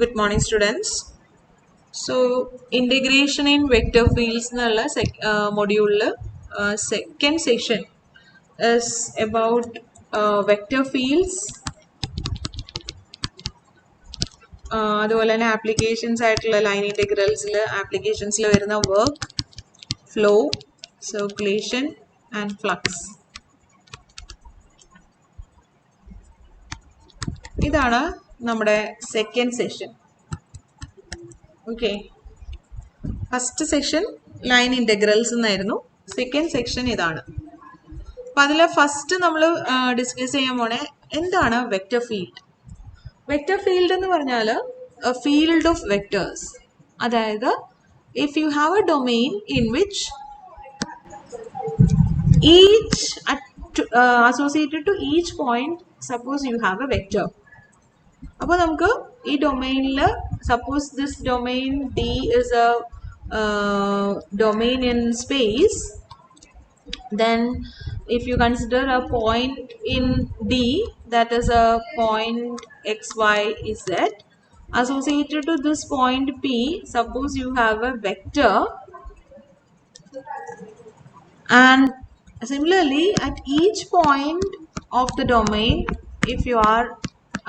Good morning, students. So, integration in vector fields എന്നുള്ള module second section is about vector fields. അതുപോലെ തന്നെ applications ആയിട്ടുള്ള line ഇൻറ്റഗ്രൽസിൽ ആപ്ലിക്കേഷൻസിൽ വരുന്ന work, flow, circulation and flux. ഇതാണ് നമ്മുടെ second session. Okay, first session line integrals എന്നായിരുന്നു. Second section ഇതാണ്. അപ്പം അതിൽ ഫസ്റ്റ് നമ്മൾ ഡിസ്കസ് ചെയ്യാൻ പോണേ എന്താണ് വെക്റ്റർ ഫീൽഡ്. വെക്റ്റർ ഫീൽഡ് എന്ന് പറഞ്ഞാൽ ഫീൽഡ് ഓഫ് വെക്റ്റേഴ്സ്. അതായത് if you have a domain in which each associated to each point suppose you have a vector. അപ്പോൾ നമുക്ക് ഈ ഡൊമെയിനിൽ suppose this domain D is a domain in space, then if you consider a point in D that is a point x, y, z associated to this point P, suppose you have a vector, and similarly at each point of the domain if you are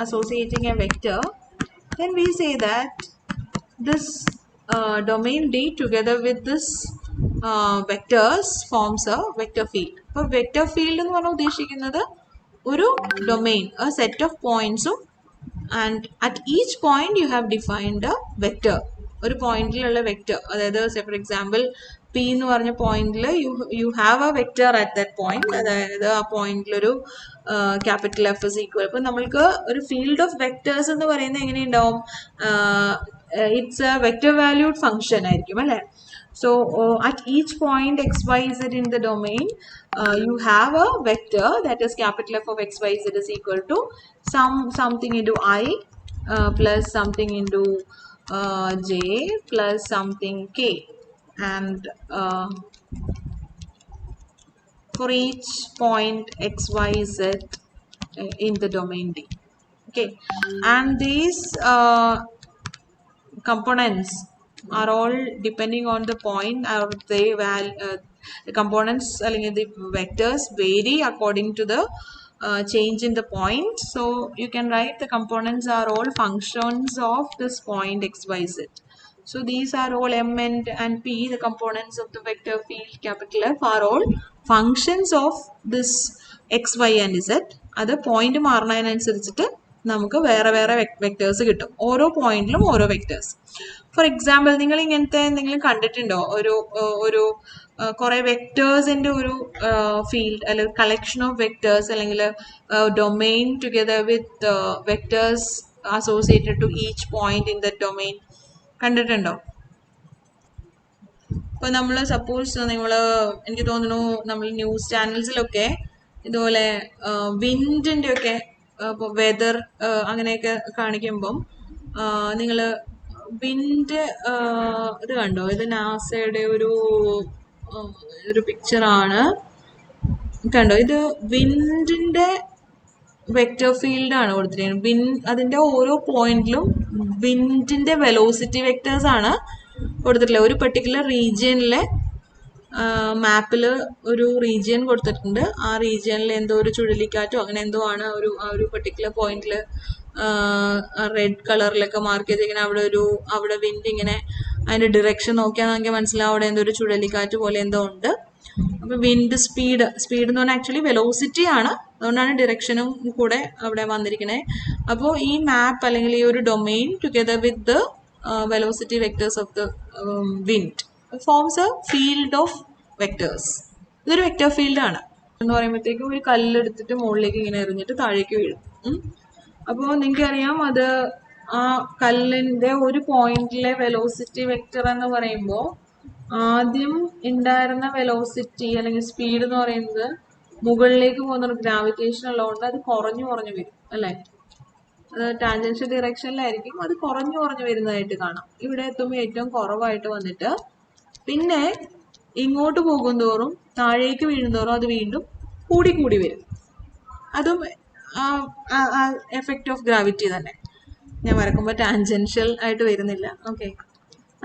associating a vector, then we say that this domain D together with this vectors forms a vector field. അപ്പോൾ vector field എന്ന് പറഞ്ഞാൽ ഉദ്ദേശിക്കുന്നത് ഒരു domain, a set of points, and at each point you have defined a vector. ഒരു പോയിന്റിലുള്ള vector, അതായത് for example P എന്ന് പറഞ്ഞ പോയിന്റിൽ you have a vector at that point. അതായത് ആ പോയിന്റിലൊരു ക്യാപിറ്റൽ എഫ് ഇസ് ഈക്വൽ. അപ്പം നമ്മൾക്ക് ഒരു ഫീൽഡ് ഓഫ് വെക്റ്റേഴ്സ് എന്ന് പറയുന്നത് എങ്ങനെയുണ്ടാവും? It's a vector valued function ആയിരിക്കും അല്ലേ. So at each point x, y, z in the domain you have a vector that is capital F of x, y, z is equal to something into I plus something into j plus something k, and for each point x, y, z in the domain D. Okay, and these components are all depending on the point, or they the components അല്ലെങ്കിൽ the vectors vary according to the change in the point. So you can write the components are all functions of this point x, y, z. So these are all m and p, the components of the vector field capital F, are all functions of this x, y and z. അത് point മാറുന്നതിനനുസരിച്ചിട്ട് നമുക്ക് വേറെ വേറെ vectors കിട്ടും. ഓരോ പോയിന്റിലും ഓരോ vectors. For example, നിങ്ങൾ ഇങ്ങനത്തെ എന്തെങ്കിലും കണ്ടിട്ടുണ്ടോ? ഒരു കുറെ വെക്ടേഴ്സിന്റെ ഒരു ഫീൽഡ് അല്ലെങ്കിൽ കളക്ഷൻ ഓഫ് വെക്ടേഴ്സ്, അല്ലെങ്കിൽ domain together with vectors associated to each point in the domain കണ്ടിട്ടുണ്ടോ? ഇപ്പൊ നമ്മൾ സപ്പോസ് എനിക്ക് തോന്നുന്നു നമ്മൾ ന്യൂസ് ചാനൽസിലൊക്കെ ഇതുപോലെ വിൻഡിന്റെ ഒക്കെ വെതർ അങ്ങനെയൊക്കെ കാണിക്കുമ്പം നിങ്ങൾ വിൻഡ് ഇത് കണ്ടോ? ഇത് നാസയുടെ ഒരു പിക്ചറാണ്. കണ്ടോ? ഇത് വിൻഡിന്റെ വെക്റ്റർ ഫീൽഡാണ് കൊടുത്തിരിക്കുന്നത്. അതിന്റെ ഓരോ പോയിന്റിലും വിൻഡിന്റെ വെലോസിറ്റി വെക്ടേഴ്സ് ആണ് കൊടുത്തിട്ടില്ല. ഒരു പെർട്ടിക്കുലർ റീജിയനിലെ മാപ്പിൽ ഒരു റീജിയൻ കൊടുത്തിട്ടുണ്ട്. ആ റീജിയനിൽ എന്തോ ഒരു ചുഴലിക്കാറ്റോ അങ്ങനെ എന്തോ ആണ് ആ ഒരു പെർട്ടിക്കുലർ പോയിന്റിൽ റെഡ് കളറിലൊക്കെ മാർക്ക് ചെയ്തിരിക്കുന്നത്. അവിടെ വിൻഡ് ഇങ്ങനെ അതിന്റെ ഡിറക്ഷൻ നോക്കിയാൽ നമുക്ക് മനസ്സിലാവും അവിടെ എന്തോ ഒരു ചുഴലിക്കാറ്റ് പോലെ എന്തോ ഉണ്ട്. അപ്പൊ വിൻഡ് സ്പീഡ് എന്ന് പറഞ്ഞാൽ ആക്ച്വലി വെലോസിറ്റി ആണ്. അതുകൊണ്ടാണ് ഡിറക്ഷനും കൂടെ അവിടെ വന്നിരിക്കുന്നത്. അപ്പോൾ ഈ മാപ്പ് അല്ലെങ്കിൽ ഈ ഒരു domain together with the velocity vectors of the wind forms A field of vectors. ഇതൊരു വെക്ടർ ഫീൽഡ് ആണ് എന്ന് പറയുമ്പോഴത്തേക്കും ഒരു കല്ലെടുത്തിട്ട് മുകളിലേക്ക് ഇങ്ങനെ എറിഞ്ഞിട്ട് താഴേക്ക് വീഴും. അപ്പോൾ നിങ്ങൾക്കറിയാം, അത് ആ കല്ലിന്റെ ഒരു പോയിന്റിലെ വെലോസിറ്റി വെക്ടർ എന്ന് പറയുമ്പോൾ ആദ്യം ഉണ്ടായിരുന്ന വെലോസിറ്റി അല്ലെങ്കിൽ സ്പീഡ് എന്ന് പറയുന്നത് മുകളിലേക്ക് പോകുന്ന ഒരു ഗ്രാവിറ്റേഷൻ ഉള്ളതുകൊണ്ട് അത് കുറഞ്ഞു വരും അല്ലേ. അത് ടാൻജൻഷ്യൽ ഡിറക്ഷനിലായിരിക്കും, അത് കുറഞ്ഞു വരുന്നതായിട്ട് കാണാം. ഇവിടെ എത്തുമ്പോൾ ഏറ്റവും കുറവായിട്ട് വന്നിട്ട് പിന്നെ ഇങ്ങോട്ട് പോകും തോറും താഴേക്ക് വീഴുന്തോറും അത് വീണ്ടും കൂടി വരും. അതും എഫക്റ്റ് ഓഫ് ഗ്രാവിറ്റി തന്നെ. ഞാൻ വരക്കുമ്പോൾ ടാൻജൻഷ്യൽ ആയിട്ട് വരുന്നില്ല. ഓക്കെ,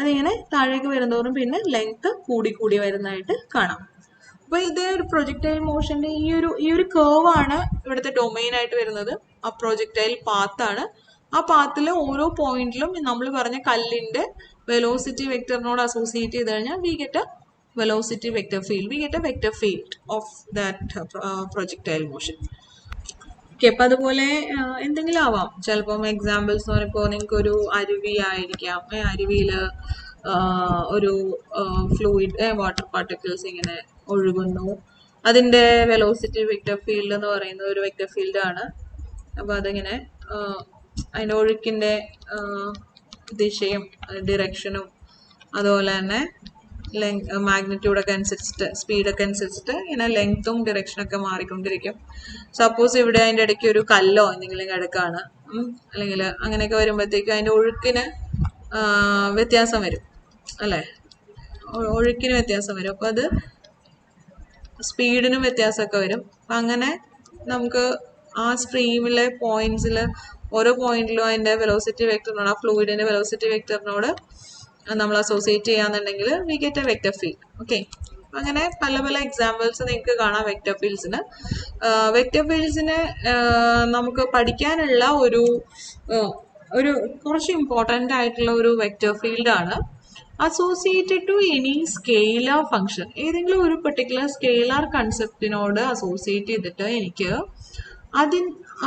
അതിങ്ങനെ താഴേക്ക് വരുന്നതോറും പിന്നെ ലെങ്ത് കൂടി കൂടി വരുന്നതായിട്ട് കാണാം. അപ്പോൾ ഇതേ ഒരു പ്രൊജക്ടൈൽ മോഷന്റെ ഈ ഒരു കേർവ് ആണ് ഇവിടുത്തെ ഡൊമൈൻ ആയിട്ട് വരുന്നത്. ആ പ്രൊജക്ടൈൽ പാത്താണ്. ആ പാത്തിൽ ഓരോ പോയിന്റിലും നമ്മൾ പറഞ്ഞ കല്ലിന്റെ വെലോസിറ്റി വെക്ടറിനോട് അസോസിയേറ്റ് ചെയ്ത് കഴിഞ്ഞാൽ V get A velocity vector field, V get a vector field of that projectile motion. Okay, അപ്പം അതുപോലെ എന്തെങ്കിലും ആവാം. ചിലപ്പം എക്സാമ്പിൾസ് എന്ന് പറയുമ്പോൾ നിങ്ങൾക്ക് ഒരു അരുവി ആയിരിക്കാം. അരുവിയിൽ ഒരു ഫ്ലൂയിഡ് വാട്ടർ പാർട്ടിക്കിൾസ് ഇങ്ങനെ ഒഴുകുന്നു. അതിൻ്റെ വെലോസിറ്റി വെക്ടർ ഫീൽഡ് എന്ന് പറയുന്നത് ഒരു വെക്ടർ ഫീൽഡാണ്. അപ്പോൾ അതിങ്ങനെ അതിൻ്റെ ഒഴുക്കിൻ്റെ ദിശയും ഡിറക്ഷനും അതുപോലെ തന്നെ മാഗ്നിറ്റ്യൂഡൊക്കെ അനുസരിച്ചിട്ട് സ്പീഡൊക്കെ അനുസരിച്ചിട്ട് ഇങ്ങനെ ലെങ്ത്തും ഡിറക്ഷനൊക്കെ മാറിക്കൊണ്ടിരിക്കും. സപ്പോസ് ഇവിടെ അതിൻ്റെ ഇടയ്ക്ക് ഒരു കല്ലോ എന്തെങ്കിലും കിടക്കാണ്, അല്ലെങ്കിൽ അങ്ങനെയൊക്കെ വരുമ്പോഴത്തേക്കും അതിൻ്റെ ഒഴുക്കിന് വ്യത്യാസം വരും അല്ലേ, ഒഴുക്കിന് വ്യത്യാസം വരും. അപ്പോൾ അത് സ്പീഡിനും വ്യത്യാസമൊക്കെ വരും. അപ്പം അങ്ങനെ നമുക്ക് ആ സ്ട്രീമിലെ പോയിന്റ്സിൽ ഓരോ പോയിന്റിലും അതിൻ്റെ വെലോസിറ്റി വെക്ടറിനോട്, ആ ഫ്ലൂയിഡിൻ്റെ വെലോസിറ്റി വെക്ടറിനോട് നമ്മൾ അസോസിയേറ്റ് ചെയ്യാന്നുണ്ടെങ്കിൽ we get a vector field. Okay, അങ്ങനെ പല പല എക്സാമ്പിൾസ് നിങ്ങൾക്ക് കാണാം വെക്ടർ ഫീൽഡ്സിന്. വെക്ടർ ഫീൽഡ്സിന് നമുക്ക് പഠിക്കാനുള്ള ഒരു കുറച്ച് ഇമ്പോർട്ടൻ്റ് ആയിട്ടുള്ള ഒരു വെക്ടർ ഫീൽഡാണ് associated to any scalar function. ഏതെങ്കിലും ഒരു പെർട്ടിക്കുലർ സ്കെയിലാർ കൺസെപ്റ്റിനോട് അസോസിയേറ്റ് ചെയ്തിട്ട് എനിക്ക്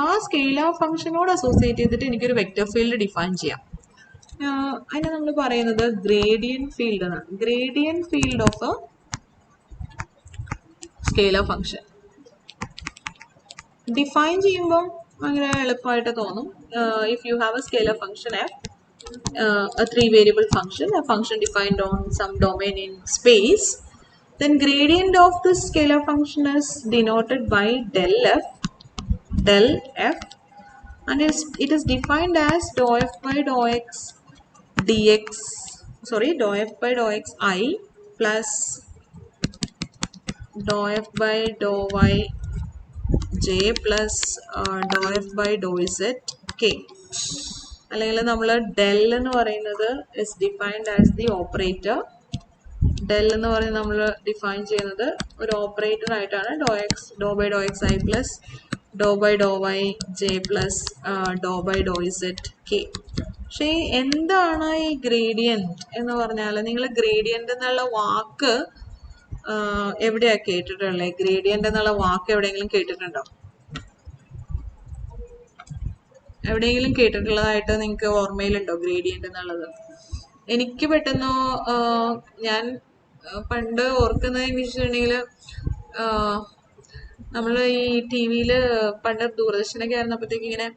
ആ സ്കെയിലാർ ഫംഗ്ഷനോട് അസോസിയേറ്റ് ചെയ്തിട്ട് എനിക്കൊരു വെക്ടർ ഫീൽഡ് ഡിഫൈൻ ചെയ്യാം. അതിനെ നമ്മൾ പറയുന്നത് ഗ്രേഡിയന്റ് ഫീൽഡ് എന്നാണ്. Gradient field of A scalar function define ചെയ്യുമ്പോൾ അങ്ങനെ എളുപ്പമായിട്ട് തോന്നും. If you have A scalar function F, a 3-variable function, a function defined on some domain in space, then gradient of this scalar function is denoted by del f, and it is defined as dou f by dou x dx, dou f by dou x I plus dou f by dou y j plus dou f by dou z k. അല്ലെങ്കിൽ നമ്മൾ del എന്ന് പറയുന്നത് is defined as the operator. Del എന്ന് പറയുന്നത് നമ്മൾ define ചെയ്യുന്നത് ഒരു operator ആയിട്ടാണ്. Dou by dou x i plus dou by dou y j plus dou by dou z k. പക്ഷേ എന്താണ് ഈ ഗ്രേഡിയന്റ് എന്ന് പറഞ്ഞാൽ, നിങ്ങൾ ഗ്രേഡിയന്റ് എന്നുള്ള വാക്ക് എവിടെയാണ് കേട്ടിട്ടുള്ളത്? ഗ്രേഡിയന്റ് എന്നുള്ള വാക്ക് എവിടെയെങ്കിലും കേട്ടിട്ടുണ്ടോ? എവിടെയെങ്കിലും കേട്ടിട്ടുള്ളതായിട്ട് നിങ്ങൾക്ക് ഓർമ്മയിലുണ്ടോ ഗ്രേഡിയന്റ് എന്നുള്ളത്? എനിക്ക് പെട്ടെന്ന് ഞാൻ പണ്ട് ഓർക്കുന്നതെന്ന് വെച്ചിട്ടുണ്ടെങ്കിൽ, നമ്മൾ ഈ ടി വിയിൽ പണ്ട് ദൂരദർശനൊക്കെ ആയിരുന്നപ്പോഴത്തേക്ക് ഇങ്ങനെ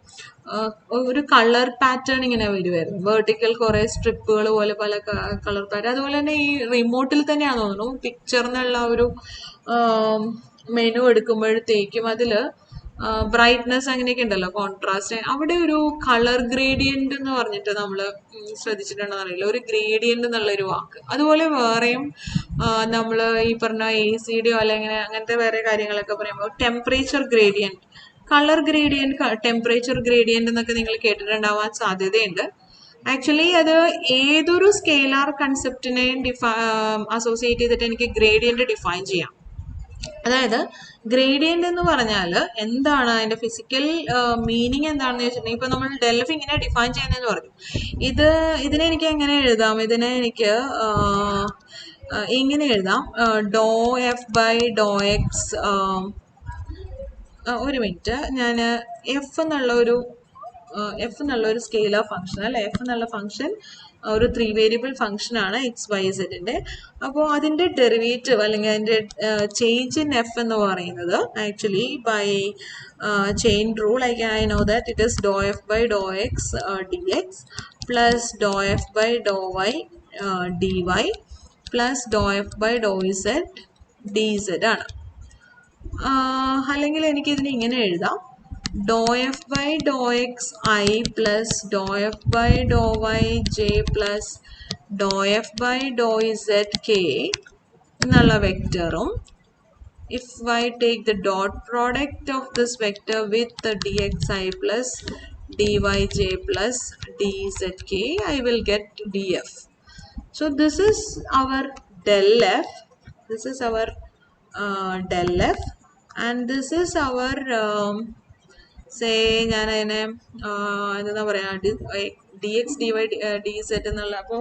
ഒരു കളർ പാറ്റേൺ ഇങ്ങനെ വരുമായിരുന്നു. വെർട്ടിക്കൽ കുറേ സ്ട്രിപ്പുകൾ പോലെ പല കളർ പാറ്റേൺ. അതുപോലെ തന്നെ ഈ റിമോട്ടിൽ തന്നെയാണെന്ന് തോന്നുന്നു പിക്ചർ എന്നുള്ള ഒരു മെനു എടുക്കുമ്പോഴത്തേക്കും അതിൽ ബ്രൈറ്റ്നെസ് അങ്ങനെയൊക്കെ ഉണ്ടല്ലോ, കോൺട്രാസ്റ്റ്, അവിടെ ഒരു കളർ ഗ്രേഡിയന്റ് എന്ന് പറഞ്ഞിട്ട് നമ്മൾ ശ്രദ്ധിച്ചിട്ടുണ്ടോ അറിയില്ല, ഒരു ഗ്രേഡിയന്റ് എന്നുള്ളൊരു വാക്ക്. അതുപോലെ വേറെയും നമ്മൾ ഈ പറഞ്ഞ ACD അല്ലെങ്കിൽ അങ്ങനത്തെ വേറെ കാര്യങ്ങളൊക്കെ പറയുമ്പോൾ temperature gradient, colour gradient, temperature gradient എന്നൊക്കെ നിങ്ങൾ കേട്ടിട്ടുണ്ടാവാൻ സാധ്യതയുണ്ട്. ആക്ച്വലി അത് ഏതൊരു സ്കെയിലാർ കൺസെപ്റ്റിനെയും അസോസിയേറ്റ് ചെയ്തിട്ട് എനിക്ക് ഗ്രേഡിയന്റ് ഡിഫൈൻ ചെയ്യാം. അതായത് ഗ്രേഡിയന്റ് എന്ന് പറഞ്ഞാൽ എന്താണ്, അതിന്റെ ഫിസിക്കൽ മീനിങ് എന്താണെന്ന് വെച്ചിട്ടുണ്ടെങ്കിൽ, ഇപ്പൊ നമ്മൾ ഡെൽഫ് ഇങ്ങനെ ഡിഫൈൻ ചെയ്യുന്നതെന്ന് പറഞ്ഞു. ഇതിനെ എനിക്ക് എങ്ങനെ എഴുതാം? ഇതിനെ എനിക്ക് ഇങ്ങനെ എഴുതാം, dou f by dou X. ഒരു മിനിറ്റ്, ഞാൻ എഫ് എന്നുള്ള ഒരു സ്കെയിലാർ ഫംഗ്ഷൻ അല്ലെ, എഫ് എന്നുള്ള ഫംഗ്ഷൻ ഒരു 3-വേരിയബിൾ ഫംഗ്ഷൻ ആണ് XYZന്റെ. അപ്പോൾ അതിന്റെ ഡെറിവേറ്റീവ് അല്ലെങ്കിൽ അതിന്റെ ചേഞ്ച് ഇൻ എഫ് എന്ന് പറയുന്നത് actually by chain rule I know that it is dou f by dou x dx plus dou f by dou y dy plus dou f by dou z dz ആണ്. അല്ലെങ്കിൽ എനിക്കിതിനെ ഇങ്ങനെ എഴുതാം, dou f by dou x i plus dou f by dou y j plus dou f by dou z k എന്നുള്ള വെക്ടറും, if I take the dot product of this vector with the dxi plus dyj plus dzk, I will get df. So this is our del f, this is our del f, and this is our say ഞാൻ അതിനെ എന്താ പറയുക d x d y d z എന്നുള്ള. അപ്പോൾ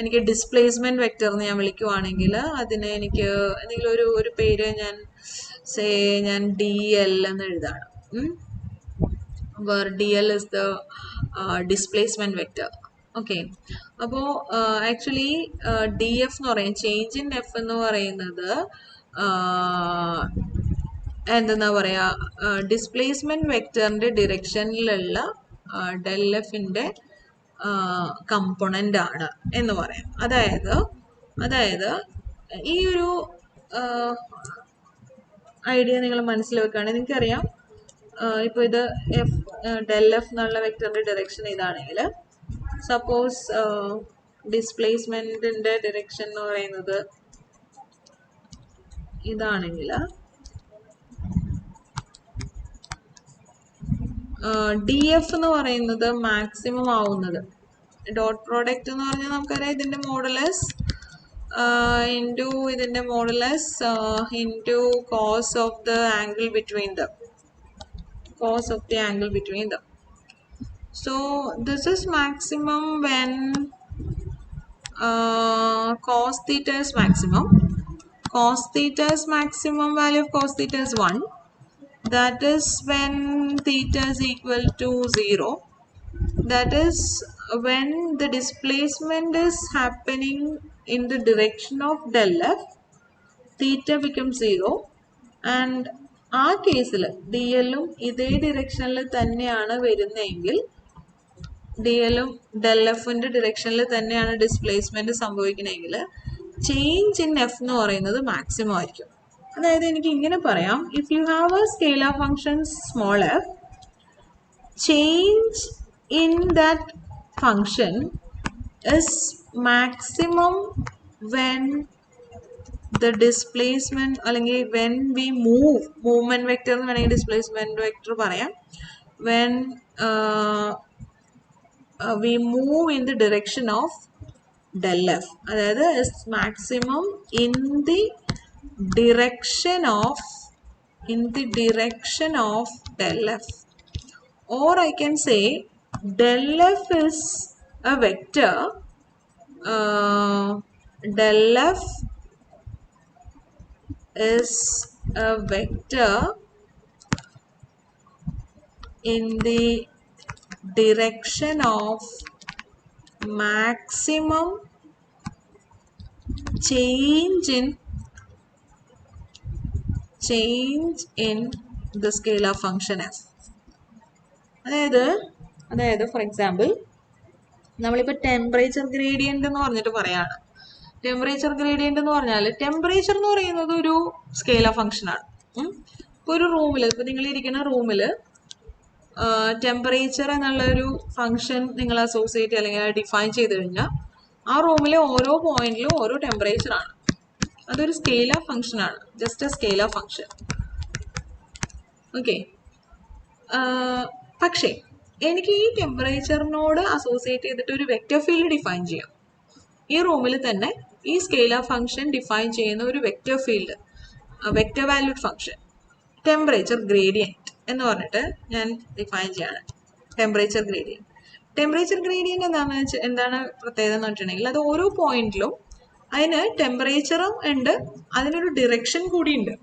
എനിക്ക് displacement vector എന്ന് ഞാൻ വിളിക്കുവാണെങ്കിൽ അതിനെ എനിക്ക് എന്തെങ്കിലും ഒരു പേര് ഞാൻ ഡി എൽ എന്ന് എഴുതാണ്. where dl is the displacement vector. Okay, അപ്പോൾ ആക്ച്വലി ഡി എഫ് എന്ന് പറയുന്നത് ചേഞ്ച് ഇൻ എഫ് എന്ന് പറയുന്നത് എന്താ പറയുക ഡിസ്പ്ലേസ്മെൻറ്റ് വെക്റ്ററിൻ്റെ ഡിറക്ഷനിലുള്ള ഡെൽ എഫിൻ്റെ കമ്പോണൻ്റ് ആണ് എന്ന് പറയാം. അതായത് ഈ ഒരു ഐഡിയ നിങ്ങൾ മനസ്സിൽ വെക്കുകയാണെങ്കിൽ നിങ്ങൾക്കറിയാം, ഇപ്പോൾ ഇത് എഫ് ഡെൽ എഫ് എന്നുള്ള വെക്റ്ററിൻ്റെ ഡിറക്ഷൻ ഇതാണെങ്കിൽ, സപ്പോസ് ഡിസ്പ്ലേസ്മെൻറ്റിൻ്റെ ഡിറക്ഷൻ എന്ന് പറയുന്നത് ഇതാണെങ്കിൽ, ഡി എഫ് എന്ന് പറയുന്നത് മാക്സിമം ആവുന്നത് ഡോട്ട് പ്രോഡക്റ്റ് എന്ന് പറഞ്ഞാൽ നമുക്കറിയാം ഇതിൻ്റെ മോഡുലസ് ഇൻറ്റു ഇതിൻ്റെ modulus into cos of the angle between them, cos of the angle between them. So this is maximum when cos theta is maximum. Cos theta is maximum value of cos theta is 1. That is when theta is equal to 0. That is when the displacement is happening in the direction of del f, theta becomes 0, and ആ കേസിൽ D എല്ലും ഇതേ ഡിറക്ഷനിൽ തന്നെയാണ് വരുന്നതെങ്കിൽ, D എല്ലും del എഫിൻ്റെ ഡിറക്ഷനിൽ തന്നെയാണ് displacement സംഭവിക്കണമെങ്കിൽ change in f എന്ന് പറയുന്നത് മാക്സിമം ആയിരിക്കും. അതായത് എനിക്ക് ഇങ്ങനെ പറയാം, if you have A scalar function small F, change in that function is maximum when the displacement അല്ലെങ്കിൽ when we movement vector എന്ന് വേണമെങ്കിൽ displacement vector പറയാം, when we move in the direction of del f, അതായത് is maximum in the direction of del f, or I can say del f is a vector, del f is a vector in the direction of maximum change in the scalar function f. അതായത് for example നമ്മളിപ്പോൾ temperature gradient എന്ന് പറഞ്ഞിട്ട് പറയാണ്. Temperature gradient എന്ന് പറഞ്ഞാൽ temperature എന്ന് പറയുന്നത് ഒരു സ്കെയിലർ ഫംഗ്ഷനാണ്. ഇപ്പോൾ ഒരു റൂമിൽ, ഇപ്പോൾ നിങ്ങളിരിക്കുന്ന റൂമിൽ ടെമ്പറേച്ചർ എന്നുള്ളൊരു ഫംഗ്ഷൻ നിങ്ങൾ അസോസിയേറ്റ് അല്ലെങ്കിൽ ഡിഫൈൻ ചെയ്ത് കഴിഞ്ഞാൽ ആ റൂമിലെ ഓരോ പോയിന്റിലും ഓരോ ടെമ്പറേച്ചറാണ്. അതൊരു സ്കെയിലർ ഫംഗ്ഷനാണ്, just A scalar function. Okay, പക്ഷേ എനിക്ക് ഈ ടെമ്പറേച്ചറിനോട് അസോസിയേറ്റ് ചെയ്തിട്ട് ഒരു വെക്റ്റർ ഫീൽഡ് ഡിഫൈൻ ചെയ്യാം. ഈ റൂമിൽ തന്നെ ഈ സ്കെയിലർ ഫംഗ്ഷൻ ഡിഫൈൻ ചെയ്യുന്ന ഒരു vector field, vector valued function temperature gradient എന്ന് പറഞ്ഞിട്ട് ഞാൻ ഡിഫൈൻ ചെയ്യാണ്. ടെമ്പറേച്ചർ ഗ്രേഡിയൻറ്റ് എന്താണ് പ്രത്യേകത എന്ന് വെച്ചിട്ടുണ്ടെങ്കിൽ, അത് ഓരോ പോയിന്റിലും അതിന് ടെമ്പറേച്ചറും ഉണ്ട്, അതിനൊരു ഡിറക്ഷൻ കൂടിയുണ്ട്.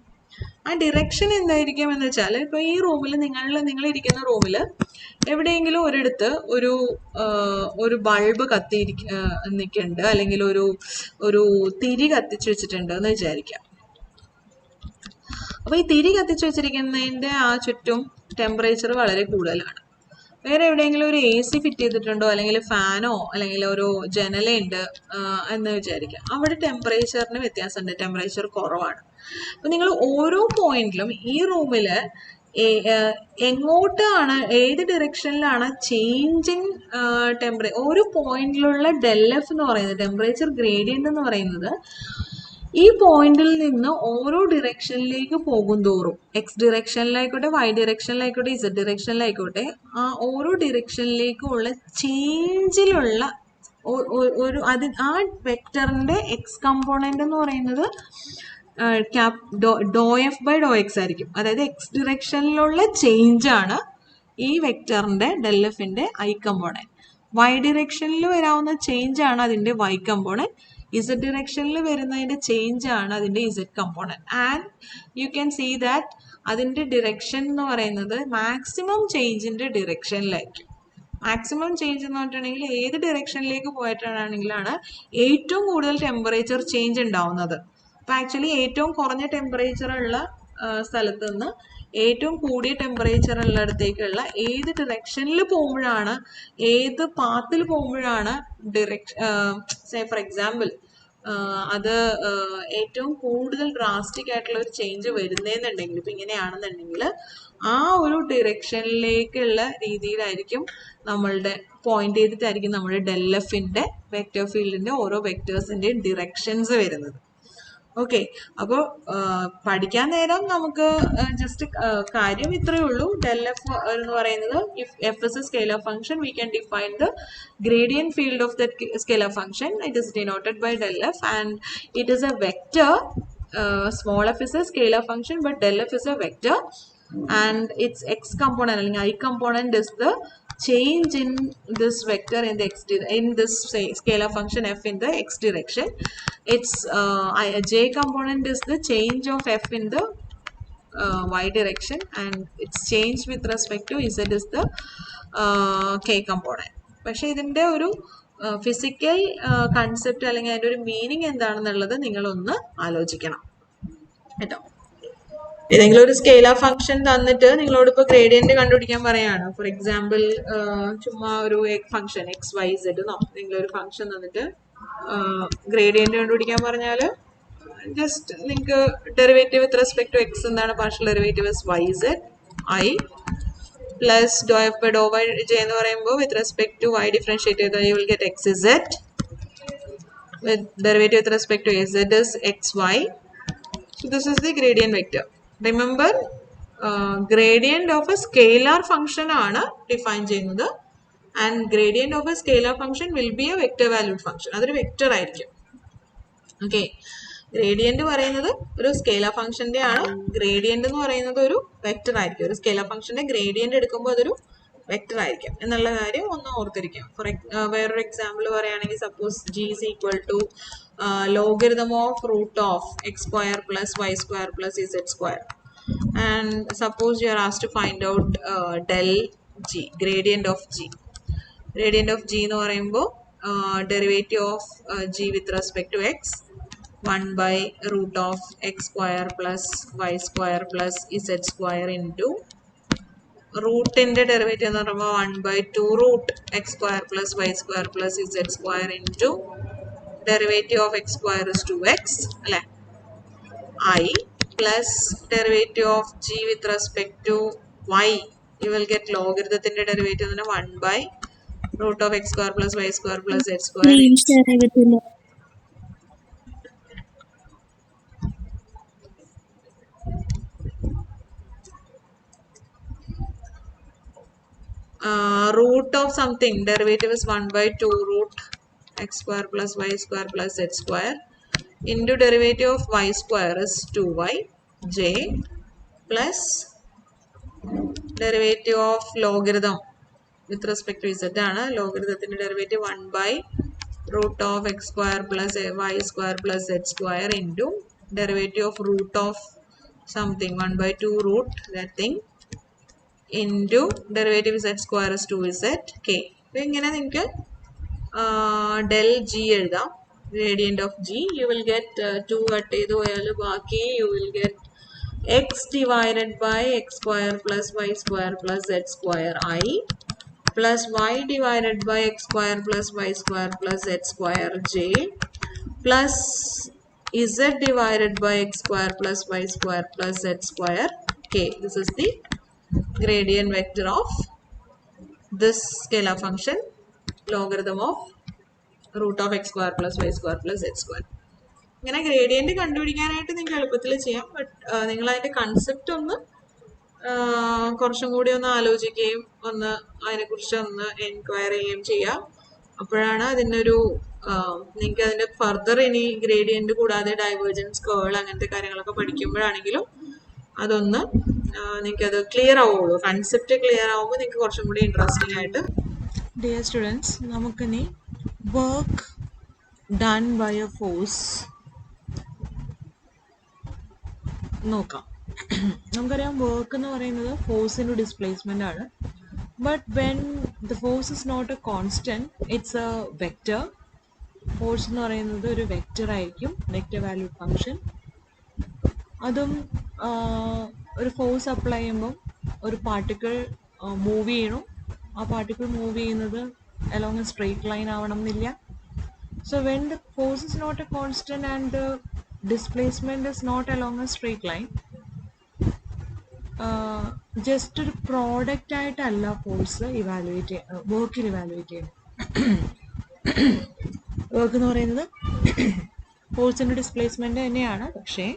ആ ഡിറക്ഷൻ എന്തായിരിക്കും എന്ന് വെച്ചാൽ, ഇപ്പോൾ ഈ റൂമിൽ നിങ്ങളിരിക്കുന്ന റൂമിൽ എവിടെയെങ്കിലും ഒരിടത്ത് ഒരു ബൾബ് നിൽക്കുന്നുണ്ട്, അല്ലെങ്കിൽ ഒരു തിരി കത്തിച്ച് വെച്ചിട്ടുണ്ട് എന്ന് വിചാരിക്കാം. അപ്പോൾ ഈ തിരി കത്തിച്ച് വെച്ചിരിക്കുന്നതിൻ്റെ ആ ചുറ്റും ടെമ്പറേച്ചർ വളരെ കൂടുതലാണ്. വേറെ എവിടെയെങ്കിലും ഒരു എ സി ഫിറ്റ് ചെയ്തിട്ടുണ്ടോ, അല്ലെങ്കിൽ ഫാനോ അല്ലെങ്കിൽ ഒരു ജനലുണ്ട് എന്ന് വിചാരിക്കാം. അവിടെ ടെമ്പറേച്ചറിന് വ്യത്യാസമുണ്ട്, ടെമ്പറേച്ചർ കുറവാണ്. അപ്പം നിങ്ങൾ ഓരോ പോയിന്റിലും ഈ റൂമിൽ എങ്ങോട്ടാണ്, ഏത് ഡിറക്ഷനിലാണ് ചേഞ്ചിങ് ഓരോ പോയിന്റിലുള്ള del f എന്ന് പറയുന്നത്, ടെമ്പറേച്ചർ ഗ്രേഡിയൻ്റ് എന്ന് പറയുന്നത് ഈ പോയിന്റിൽ നിന്ന് ഓരോ ഡിറക്ഷനിലേക്ക് പോകും തോറും എക്സ് ഡിറക്ഷനിലായിക്കോട്ടെ, വൈ ഡിറക്ഷനിലായിക്കോട്ടെ, ഇസഡ് ഡിറക്ഷനിലായിക്കോട്ടെ, ആ ഓരോ ഡിറക്ഷനിലേക്കുള്ള ചേഞ്ചിലുള്ള ഒരു ആ വെക്ടറിന്റെ എക്സ് കമ്പോണന്റ് എന്ന് പറയുന്നത് ഡോ എഫ് ബൈ ഡോ എക്സ് ആയിരിക്കും. അതായത് എക്സ് ഡിറക്ഷനിലുള്ള ചേഞ്ച് ആണ് ഈ വെക്ടറിന്റെ ഡെൽ എഫിന്റെ ഐ കമ്പോണന്റ്. വൈ ഡിറക്ഷനിൽ വരാവുന്ന ചേഞ്ച് ആണ് അതിന്റെ വൈ കമ്പോണന്റ്. ഇസഡ് ഡിറക്ഷനിൽ വരുന്നതിന്റെ ചേഞ്ച് ആണ് അതിന്റെ z component. And you can see that അതിന്റെ ഡിറക്ഷൻ എന്ന് പറയുന്നത് മാക്സിമം ചേഞ്ചിന്റെ ഡിറക്ഷനിലായിരിക്കും. മാക്സിമം ചേഞ്ച് എന്ന് പറഞ്ഞിട്ടുണ്ടെങ്കിൽ ഏത് ഡിറക്ഷനിലേക്ക് പോയിട്ടാണെങ്കിലാണ് ഏറ്റവും കൂടുതൽ ടെമ്പറേച്ചർ ചേഞ്ച് ഉണ്ടാവുന്നത്. അപ്പൊ ആക്ച്വലി ഏറ്റവും കുറഞ്ഞ ടെമ്പറേച്ചർ ഉള്ള സ്ഥലത്ത് നിന്ന് ഏറ്റവും കൂടിയ ടെമ്പറേച്ചർ ഉള്ളിടത്തേക്കുള്ള ഏത് ഡിറക്ഷനിൽ പോകുമ്പോഴാണ്, ഏത് പാത്തിൽ പോകുമ്പോഴാണ് ഫോർ എക്സാമ്പിൾ അത് ഏറ്റവും കൂടുതൽ ഡ്രാസ്റ്റിക് ആയിട്ടുള്ള ഒരു ചേഞ്ച് വരുന്നതെന്നുണ്ടെങ്കിൽ, ഇപ്പൊ ഇങ്ങനെയാണെന്നുണ്ടെങ്കിൽ ആ ഒരു ഡിറക്ഷനിലേക്കുള്ള രീതിയിലായിരിക്കും നമ്മളുടെ പോയിന്റ് ചെയ്തിട്ടായിരിക്കും നമ്മുടെ ഡെൽ എഫിന്റെ വെക്ടർ ഫീൽഡിന്റെ ഓരോ വെക്ടേഴ്സിന്റെയും ഡിറക്ഷൻസ് വരുന്നത്. ഓക്കെ, അപ്പോൾ പഠിക്കാൻ നേരം നമുക്ക് ജസ്റ്റ് കാര്യം ഇത്രയേ ഉള്ളൂ. ഡെൽ എഫ് എന്ന് പറയുന്നത്, if F is A scalar function, we can define the gradient field of that scalar function. It is denoted by del f, and it is a vector. Small f is a scalar function, but del f is a vector, and its x component, I component, is the change in this vector in the in this scalar function f in the x direction. Its j component is the change of f in the y direction, and its change with respect to z is the k component. പക്ഷെ ഇതിന്റെ ഒരു physical concept അല്ലെങ്കിൽ അതിന്റെ ഒരു meaning എന്താണെന്നുള്ളത് നിങ്ങളൊന്ന് ആലോചിക്കണം കേട്ടോ. ഏതെങ്കിലും ഒരു സ്കെയിലർ ഫംഗ്ഷൻ തന്നിട്ട് നിങ്ങളോട് ഇപ്പൊ ഗ്രേഡിയന്റ് കണ്ടുപിടിക്കാൻ പറയാണ്. ഫോർ എക്സാമ്പിൾ ചുമ്മാ ഒരു ഫംഗ്ഷൻ എക്സ് വൈ സെഡ് നിങ്ങളൊരു ഫംഗ്ഷൻ തന്നിട്ട് ഗ്രേഡിയന്റ് കണ്ടുപിടിക്കാൻ പറഞ്ഞാൽ ജസ്റ്റ് നിങ്ങൾക്ക് derivative with respect to x എന്താണ്, partial derivative is y z i plus dou f by dou y j എന്ന് പറയുമ്പോൾ with respect to y differentiate ചെയ്താൽ you will get x z, with derivative with respect to z is xy. So this is the gradient vector. Remember, gradient of a scalar function ആണ് define ചെയ്യുന്നത്, and gradient of a scalar function will be a vector valued function. അതൊരു vector ആയിരിക്കും. Okay, gradient പറയുന്നത് ഒരു scalar ഫംഗ്ഷന്റെ ആണ്, gradient എന്ന് പറയുന്നത് ഒരു വെക്ടർ ആയിരിക്കും. ഒരു സ്കെയിലർ ഫംഗ്ഷന്റെ ഗ്രേഡിയന്റ് എടുക്കുമ്പോൾ അതൊരു വെക്ടർ ആയിരിക്കും എന്നുള്ള കാര്യം ഒന്ന് ഓർത്തിരിക്കും. വേറൊരു എക്സാമ്പിൾ പറയുകയാണെങ്കിൽ, suppose g is equal to logarithm of root of x square plus y square plus z square, and suppose you are asked to find out del g, gradient of g. Gradient of g എന്ന് പറയുമ്പോൾ derivative of g with respect to x 1 by root of x square plus y square plus z square into root in the derivative എന്ന് പറയുമ്പോൾ 1 by 2 root x square plus y square plus z square into derivative of x square is 2x അല്ലേ, I plus derivative of g with respect to y, you will get ലോഗരിതത്തിന്റെ derivative എന്ന് പറഞ്ഞാൽ 1 by root of x square plus y square plus z square. Root of something, derivative is 1 by 2 root x square plus y square plus z square into derivative of y square is 2y j plus derivative of logarithm with respect to z ആണ്, ലോഗരിതത്തിന്റെ derivative 1 by root of x square plus y square plus z square into derivative of root of something 1 by 2 root that thing into derivative z square is 2z k. അപ്പോൾ ഇങ്ങനെ നിങ്ങൾക്ക് del g എഴുതാം, gradient of g. You will get 2 cut ചെയ്ത് പോയാൽ ബാക്കി you will get x divided by x square plus y square plus z square I plus y divided by x square plus y square plus z square j plus z divided by x square plus y square plus z square k. This is the gradient vector of this scalar function, logarithm of root of x square plus y square plus z square. ഇങ്ങനെ gradient കണ്ടുപിടിക്കാനായിട്ട് നിങ്ങൾക്ക് എളുപ്പത്തിൽ ചെയ്യാം. But നിങ്ങൾ അതിന്റെ concept ഒന്ന് കുറച്ചും കൂടി ഒന്ന് ആലോചിക്കുകയും ഒന്ന് അതിനെക്കുറിച്ച് ഒന്ന് എൻക്വയർ ചെയ്യുകയും ചെയ്യാം. അപ്പോഴാണ് അതിനൊരു നിങ്ങൾക്ക് അതിന്റെ ഫർദർ ഇനി ഗ്രേഡിയന്റ് കൂടാതെ ഡൈവേർജൻസ്, കേൾ അങ്ങനത്തെ കാര്യങ്ങളൊക്കെ പഠിക്കുമ്പോഴാണെങ്കിലും അതൊന്ന് നിങ്ങൾക്ക് അത് ക്ലിയർ ആവുള്ളൂ. കൺസെപ്റ്റ് ക്ലിയർ ആവുമ്പോൾ നിങ്ങൾക്ക് കുറച്ചും കൂടി ഇൻട്രസ്റ്റിംഗ് ആയിട്ട്. ഡിയർ സ്റ്റുഡൻസ്, നമുക്കിനി work done by a force നോക്കാം. നമുക്കറിയാം വർക്ക് എന്ന് പറയുന്നത് ഫോഴ്സ് ഇൻറ്റു ഡിസ്പ്ലേസ്മെന്റ് ആണ്. But when the force is not a constant, it's a vector. Force എന്ന് പറയുന്നത് ഒരു വെക്റ്റർ ആയിരിക്കും, വെക്റ്റർ വാല്യൂ ഫംഗ്ഷൻ. അതും ഒരു ഫോഴ്സ് അപ്ലൈ ചെയ്യുമ്പം ഒരു പാർട്ടിക്കിൾ മൂവ് ചെയ്യണം. ആ പാർട്ടിക്കിൾ മൂവ് ചെയ്യുന്നത് അലോങ് എ സ്ട്രെയിറ്റ് ലൈൻ ആവണം എന്നില്ല. So when the force is not a constant and the displacement is not along a straight line, just ഒരു പ്രോഡക്റ്റ് ആയിട്ടല്ല ഫോഴ്സ് ഇവാലുവേറ്റ് വർക്കിൽ ഇവാലുവേറ്റ് ചെയ്യണം. വർക്ക് എന്ന് പറയുന്നത് ഫോഴ്സിൻ്റെ ഡിസ്പ്ലേസ്മെന്റ് തന്നെയാണ്. പക്ഷേ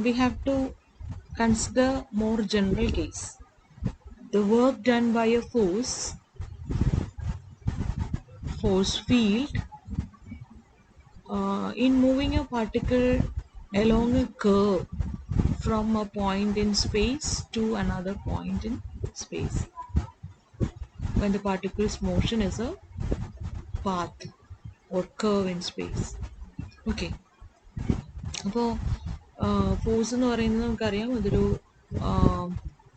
we have to consider more general case. The work done by a force field in moving a particle along a curve from a point in space to another point in space, when the particle's motion is a path or curve in space. Okay, അപ്പോൾ force എന്ന് പറയുന്നത് നമുക്കറിയാം ഇതൊരു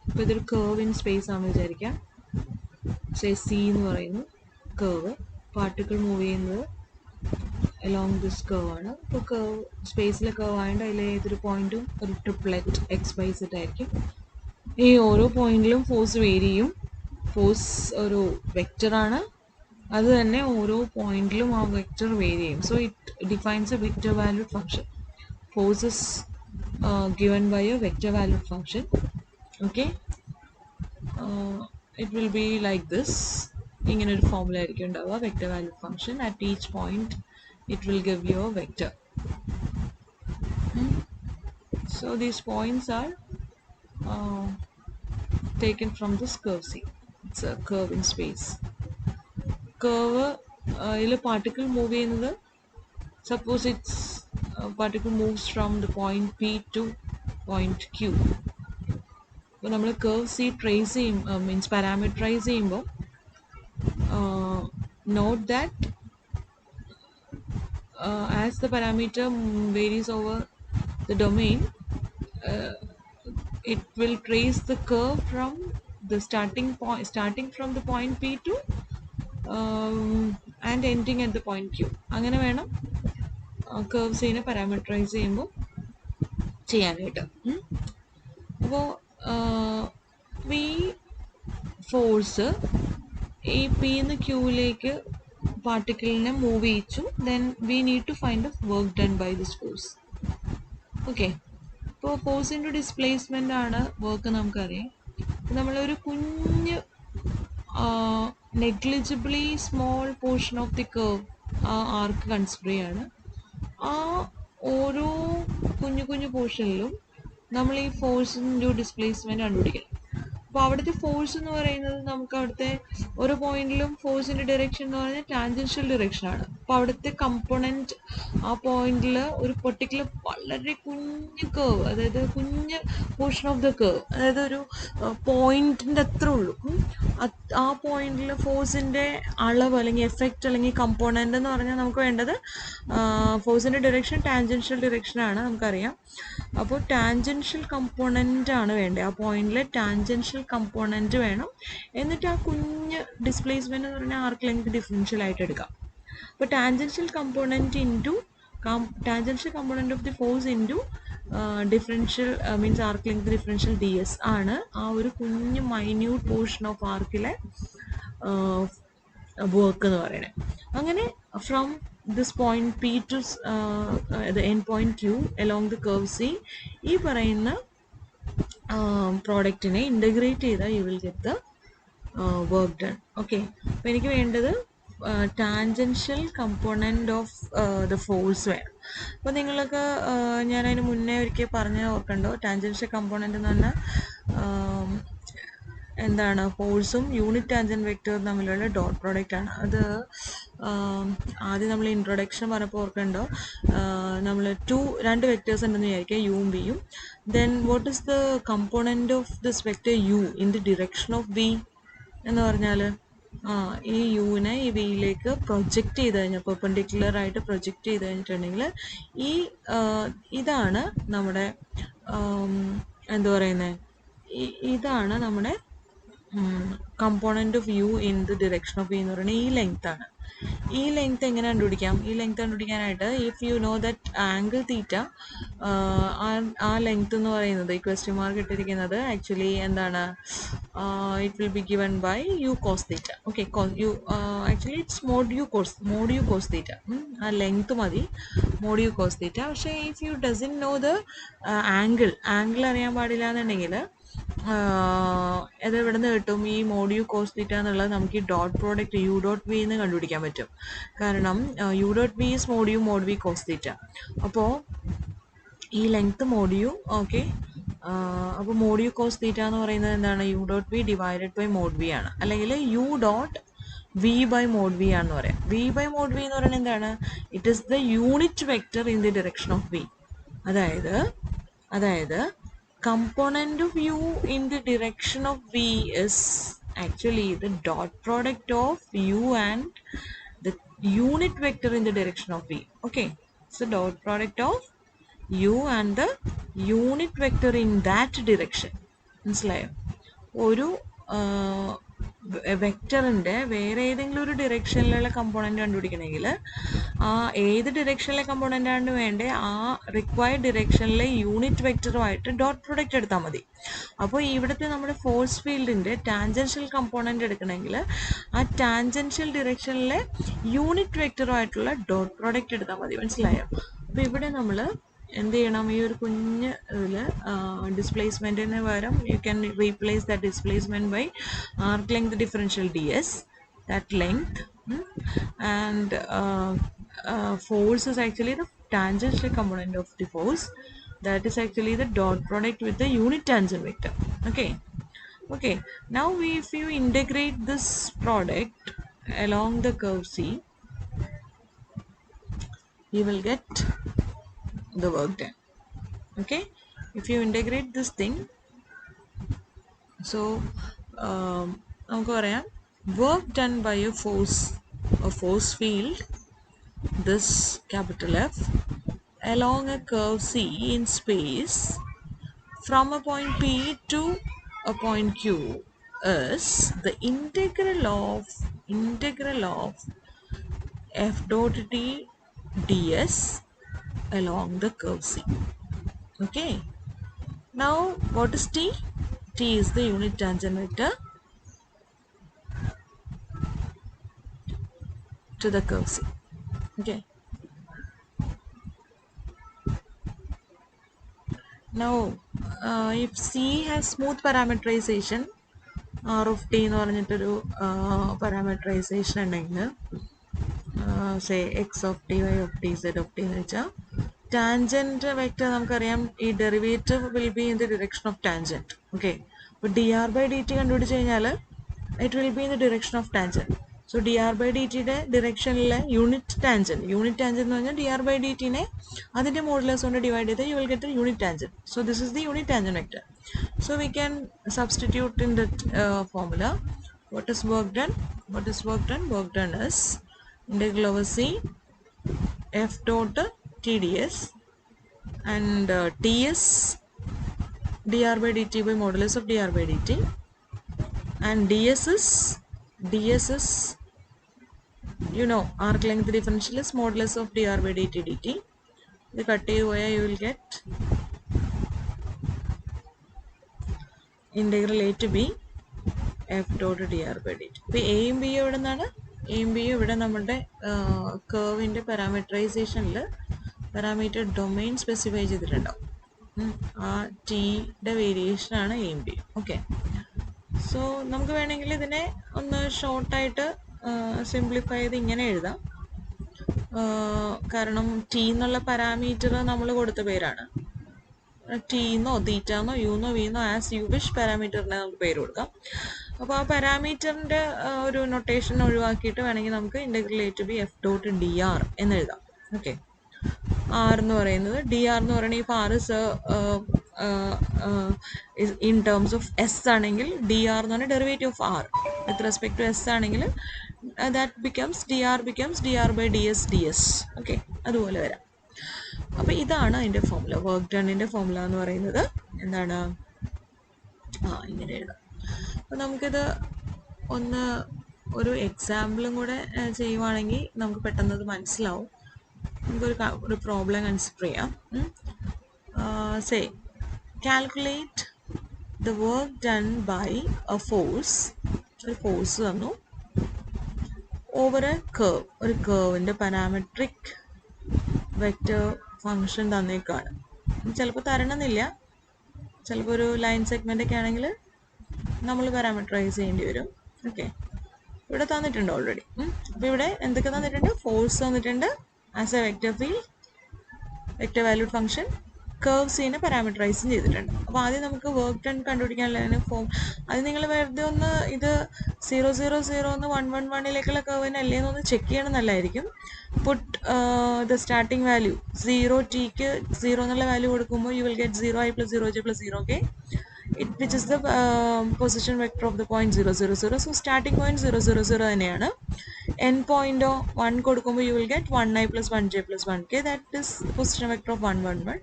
ഇപ്പോൾ ഇതൊരു curve in space ആണെന്ന് വിചാരിക്കാം. C എന്ന് പറയുന്നു കേർവ്, പാർട്ടിക്കിൾ മൂവ് ചെയ്യുന്നത് അലോങ് ദിസ് കേർവ് ആണ്. ഇപ്പോൾ കേർവ് സ്പേസിലെ കേർവ് ആയതുകൊണ്ട് അതിൽ ഏതൊരു പോയിന്റും ഒരു ട്രിപ്ലെറ്റ് എക്സ് വൈ സെറ്റ് ആയിരിക്കും. ഈ ഓരോ പോയിന്റിലും ഫോഴ്സ് വേരി ചെയ്യും. ഫോഴ്സ് ഒരു വെക്റ്ററാണ്, അത് തന്നെ ഓരോ പോയിന്റിലും ആ വെക്റ്റർ വേരി ചെയ്യും. So it defines A vector valued function. Force is given by a vector valued function. Okay, it will be like this. ഇങ്ങനെ ഒരു ഫോർമുല ആയിരിക്കും ഉണ്ടാവുക, vector valued function. At each point it will give you a vector. So these points are taken from this curve C. It's a curve in space. Curve ഇതിൽ particle move ചെയ്യുന്നത്, suppose it's particle moves from the point P to point Q. അപ്പോൾ നമ്മൾ curve C trace ചെയ്യും, means parameterize ചെയ്യുമ്പോൾ note that as the parameter varies over the domain, it will trace the curve from the starting from the point P to and ending at the point Q. അങ്ങനെ വേണം കർവ്സിനെ parameterise ചെയ്യുമ്പോൾ ചെയ്യാനായിട്ട്. അപ്പോൾ ഈ force ഈ പിന്ന് ക്യൂവിലേക്ക് പാർട്ടിക്കിളിനെ മൂവ് ചെയ്യിച്ചു. Then we need to find a work done by this force. Okay, ഇപ്പോൾ ഫോഴ്സ് ഇൻറ്റു ഡിസ്പ്ലേസ്മെൻ്റ് ആണ് വർക്ക് നമുക്കറിയാം. നമ്മളൊരു കുഞ്ഞ് negligibly small portion of the curve ആ ആർക്ക് കൺസിഡർ ചെയ്യാണ്. ആ ഓരോ കുഞ്ഞു കുഞ്ഞു പോർഷനിലും നമ്മൾ ഈ ഫോഴ്സ് ഇൻറ്റു ഡിസ്പ്ലേസ്മെൻറ്റ് കണ്ടുപിടിക്കണം. അപ്പോൾ അവിടുത്തെ ഫോഴ്സ് എന്ന് പറയുന്നത് നമുക്ക് അവിടുത്തെ ഓരോ പോയിന്റിലും ഫോഴ്സിൻ്റെ ഡയറക്ഷൻ എന്ന് പറഞ്ഞാൽ ടാൻജൻഷ്യൽ ഡയറക്ഷനാണ്. അപ്പോൾ അവിടുത്തെ കമ്പോണൻറ്റ് ആ പോയിന്റിൽ ഒരു പെർട്ടിക്കുലർ വളരെ കുഞ്ഞ് കേർവ്, അതായത് കുഞ്ഞ് പോർഷൻ ഓഫ് ദ കേർവ്, അതായത് ഒരു പോയിന്റിൻ്റെ അത്ര ഉള്ളൂ. ആ പോയിന്റിൽ ഫോഴ്സിൻ്റെ അളവ് അല്ലെങ്കിൽ എഫക്റ്റ് അല്ലെങ്കിൽ കമ്പോണൻ്റ് എന്ന് പറഞ്ഞാൽ നമുക്ക് വേണ്ടത് ഫോഴ്സിൻ്റെ ഡയറക്ഷൻ ടാൻജൻഷ്യൽ ഡയറക്ഷനാണ് നമുക്കറിയാം. അപ്പോൾ ടാൻജൻഷ്യൽ കമ്പോണൻ്റ് ആണ് വേണ്ടത്. ആ പോയിന്റിലെ ടാൻജൻഷ്യൽ കമ്പോണൻ്റ് വേണം. എന്നിട്ട് ആ കുഞ്ഞ് ഡിസ്പ്ലേസ്മെന്റ് എന്ന് പറഞ്ഞാൽ ആർക്ക് ലെങ്ത് ഡിഫറൻഷ്യൽ ആയിട്ട് എടുക്കാം. അപ്പോൾ tangential component into tangential component of the force into differential means arc length differential d S ആണ് ആ ഒരു കുഞ്ഞ് മൈന്യൂട്ട് പോർഷൻ ഓഫ് ആർക്കിലെ വർക്ക് എന്ന് പറയുന്നത്. അങ്ങനെ from this point P to the end point Q along the curve C, ഈ പറയുന്ന പ്രോഡക്റ്റിനെ integrate ചെയ്താൽ you will get the work done. Okay, അപ്പോൾ എനിക്ക് വേണ്ടത് tangential component of the force വേണം. അപ്പോൾ നിങ്ങൾക്ക് ഞാനതിന് മുന്നേ ഒരിക്കൽ പറഞ്ഞ് ഓർക്കണ്ടോ, ടാൻജൻഷ്യൽ കമ്പോണൻ്റ് എന്ന് പറഞ്ഞാൽ എന്താണ്, ഫോഴ്സും യൂണിറ്റ് ടാൻജൻറ്റ് വെക്ടറും തമ്മിലുള്ള ഡോട്ട് പ്രോഡക്റ്റ് ആണ്. അത് ആദ്യം നമ്മൾ ഇൻട്രൊഡക്ഷൻ പറഞ്ഞപ്പോൾ ഓർക്കണ്ടോ, നമ്മൾ രണ്ട് വെക്ടേഴ്സ് ഉണ്ടെന്ന് വിചാരിക്കുക, യുവും വിയും. Then what is the component of this vector u in the direction of v എന്ന് പറഞ്ഞാൽ, ഈ യുവിനെ ഈ വിയിലേക്ക് പ്രൊജക്റ്റ് ചെയ്ത് കഴിഞ്ഞാൽ, പെർപെൻഡിക്കുലർ ആയിട്ട് പ്രൊജക്റ്റ് ചെയ്ത് കഴിഞ്ഞിട്ടുണ്ടെങ്കിൽ ഈ ഇതാണ് നമ്മുടെ എന്താ പറയുന്നത്, ഇതാണ് നമ്മുടെ component of u in the direction of v എന്ന് പറയുന്നത് ഈ ലെങ്ത് ആണ്. ഈ ലെങ്ത് എങ്ങനെ കണ്ടുപിടിക്കാം? ഈ ലെങ്ത് കണ്ടുപിടിക്കാനായിട്ട് if you know that angle theta, ആ ലെങ്ത് എന്ന് പറയുന്നത് ഈ ക്വസ്റ്റ്യൻ മാർക്ക് ഇട്ടിരിക്കുന്നത് ആക്ച്വലി എന്താണ്, it will be given by u cos theta. Okay, u actually it's mod u cos theta. ആ ലെങ്ത് മതി, മോഡ് യു കോസ് തീറ്റ. പക്ഷേ if you doesn't know the angle അറിയാൻ പാടില്ല എന്നുണ്ടെങ്കിൽ അത് എവിടെ നിന്ന് കിട്ടും? ഈ മോഡ് യു കോസ് തീറ്റ എന്നുള്ളത് നമുക്ക് ഈ dot product u dot v എന്ന് കണ്ടുപിടിക്കാൻ പറ്റും. കാരണം u dot v is mod v cos theta. അപ്പോൾ ഈ ലെങ്ത് മോഡ് യു, ഓക്കെ, അപ്പോൾ മോഡ് യു കോസ് തീറ്റ എന്ന് പറയുന്നത് എന്താണ്? U dot v divided by mod v ആണ്, അല്ലെങ്കിൽ u dot v by mod v ആണെന്ന് പറയാം. വി ബൈ മോഡ് വി എന്ന് പറയുന്നത് എന്താണ്? It is the unit vector in the direction of v. അതായത് component of u in the direction of v is actually the dot product of u and the unit vector in the direction of v. Okay, so dot product of u and the unit vector in that direction. മനസ്സിലായോ? ഒരു വെക്ടറിൻ്റെ വേറെ ഏതെങ്കിലും ഒരു ഡിറക്ഷനിലുള്ള component കണ്ടുപിടിക്കണമെങ്കിൽ ആ ഏത് ഡിറക്ഷനിലെ കമ്പോണൻ്റാണ് വേണ്ടേ, ആ required ഡിറക്ഷനിലെ unit വെക്ടറുമായിട്ട് dot product എടുത്താൽ മതി. അപ്പോൾ ഇവിടുത്തെ നമ്മുടെ ഫോഴ്സ് ഫീൽഡിൻ്റെ ടാൻജൻഷ്യൽ കമ്പോണൻ്റ് എടുക്കണമെങ്കിൽ ആ ടാൻജൻഷ്യൽ ഡിറക്ഷനിലെ യൂണിറ്റ് വെക്ടറുമായിട്ടുള്ള ഡോട്ട് പ്രൊഡക്റ്റ് എടുത്താൽ മതി. മനസ്സിലായോ? അപ്പോൾ ഇവിടെ നമ്മൾ എന്ത് ചെയ്യണം? ഈ ഒരു കുഞ്ഞ് ഇതിൽ ഡിസ്പ്ലേസ്മെൻറ്റിന് പകരം you can replace that displacement by arc length differential d S, that length, and force is actually the tangential component of the force, that is actually the dot product with the unit tangent vector. Okay, now if you integrate this product along the curve C, you will get the work done. Okay, if you integrate this thing, so നമുക്ക് പറയാം work done by a force field, this capital F, along a curve C in space from a point P to a point Q is the integral of F dot T ds along the curve C. Okay, now what is T? T is the unit tangent vector to the curve C. Okay, now if C has smooth parameterization, R of T എന്ന് പറഞ്ഞിട്ടൊരു parameterisation ഉണ്ടെങ്കിൽ, say x of t, y of t, z of t എന്ന് വെച്ചാൽ tangent vector നമുക്കറിയാം ഈ derivative will be in the direction of tangent. Okay, അപ്പോൾ d R by D t കണ്ടുപിടിച്ച് കഴിഞ്ഞാൽ it will be in the direction of tangent. So d R by d ടിയുടെ ഡിറക്ഷനിലെ unit tangent എന്ന് പറഞ്ഞാൽ d R by d ടിനെ അതിൻ്റെ modulus കൊണ്ട് ഡിവൈഡ് ചെയ്ത് you will get the unit tangent. So this is the unit tangent vector. So we can substitute in that formula. What is work done? Work done is integral over C F dot TDS and TS dr by dt by modulus of dr by dt, and ds is you know arc length differential is modulus of dr by dt dt. The cut away you will get integral a to b f dot dr by dt. ഇപ്പോൾ എയും ബിയും എവിടെ നിന്നാണ്? എയും ബിയും ഇവിടെ നമ്മുടെ കർവിൻ്റെ പാരാമീറ്ററൈസേഷനിൽ parameter domain specify ചെയ്തിട്ടുണ്ടാവും. ആ ടിയുടെ വേരിയേഷനാണ് എയും ബിയും. ഓക്കെ, സോ നമുക്ക് വേണമെങ്കിൽ ഇതിനെ ഒന്ന് ഷോർട്ടായിട്ട് സിംപ്ലിഫൈ ചെയ്ത് ഇങ്ങനെ എഴുതാം. കാരണം ടി എന്നുള്ള പാരാമീറ്റർ നമ്മൾ കൊടുത്ത പേരാണ്. ടിന്നോ തീറ്റാന്നോ യുന്നോ വിന്നോ ആസ് യു വിഷ് പാരാമീറ്ററിനെ നമുക്ക് പേര് കൊടുക്കാം. അപ്പോൾ ആ പാരാമീറ്ററിൻ്റെ ഒരു നൊട്ടേഷൻ ഒഴിവാക്കിയിട്ട് വേണമെങ്കിൽ നമുക്ക് integral A to B f dot d r എന്ന് എഴുതാം. ഓക്കെ, ആർ എന്ന് പറയുന്നത് ഡി ആർ എന്ന് പറയുന്നത് ഇപ്പോൾ r in terms of s ആണെങ്കിൽ ഡി ആർ എന്ന് പറഞ്ഞാൽ derivative of r with respect to s ആണെങ്കിൽ that becomes d R by d s d s. Okay, അതുപോലെ വരാം. അപ്പോൾ ഇതാണ് അതിൻ്റെ ഫോർമുല. വർക്ക് ഡണ്ണിൻ്റെ ഫോർമുല എന്ന് പറയുന്നത് എന്താണ്? ഇങ്ങനെ എഴുതാം. അപ്പോൾ നമുക്കിത് ഒരു എക്സാമ്പിളും കൂടെ ചെയ്യുവാണെങ്കിൽ നമുക്ക് പെട്ടെന്ന് അത് മനസ്സിലാവും. നമുക്കൊരു പ്രോബ്ലം കൺസിഡർ ചെയ്യാം. Say calculate the work done by a force. ഒരു ഫോഴ്സ് തന്നു ഓവർ എ കർവ്. ഒരു കർവിൻ്റെ പാരാമെട്രിക് വെക്റ്റർ ഫംഗ്ഷൻ തന്നേക്കാണ്. ചിലപ്പോൾ തരണമെന്നില്ല, ചിലപ്പോൾ ഒരു ലൈൻ സെഗ്മെൻ്റ് ഒക്കെ ആണെങ്കിൽ നമ്മൾ പാരാമീറ്ററൈസ് ചെയ്യേണ്ടി വരും. ഓക്കെ, ഇവിടെ തന്നിട്ടുണ്ട് ഓൾറെഡി. അപ്പോൾ ഇവിടെ എന്തൊക്കെ തന്നിട്ടുണ്ട്? ഫോഴ്സ് തന്നിട്ടുണ്ട് as a vector field, vector valued function, കർവ്സിനെ പാരാമീറ്ററൈസും ചെയ്തിട്ടുണ്ട്. അപ്പോൾ ആദ്യം നമുക്ക് വർക്ക് ഡൺ കണ്ടുപിടിക്കാനുള്ള ഫോം. അത് നിങ്ങൾ വെറുതെ ഒന്ന് ഇത് 0 0 0 എന്ന് 1 1 1ലേക്കുള്ള കർവിന് അല്ലേന്നൊന്ന് ചെക്ക് ചെയ്യണം. നല്ലതായിരിക്കും. Put the starting value 0 tick 0 എന്നുള്ള വാല്യൂ കൊടുക്കുമ്പോൾ U will get 0i plus 0j plus 0k, which is the position vector of the point 0 0 0. So starting point 0 0 0 തന്നെയാണ്. End point 1 കൊടുക്കുമ്പോൾ you will get 1i plus 1j plus 1k. That is the position vector of 1 1 1.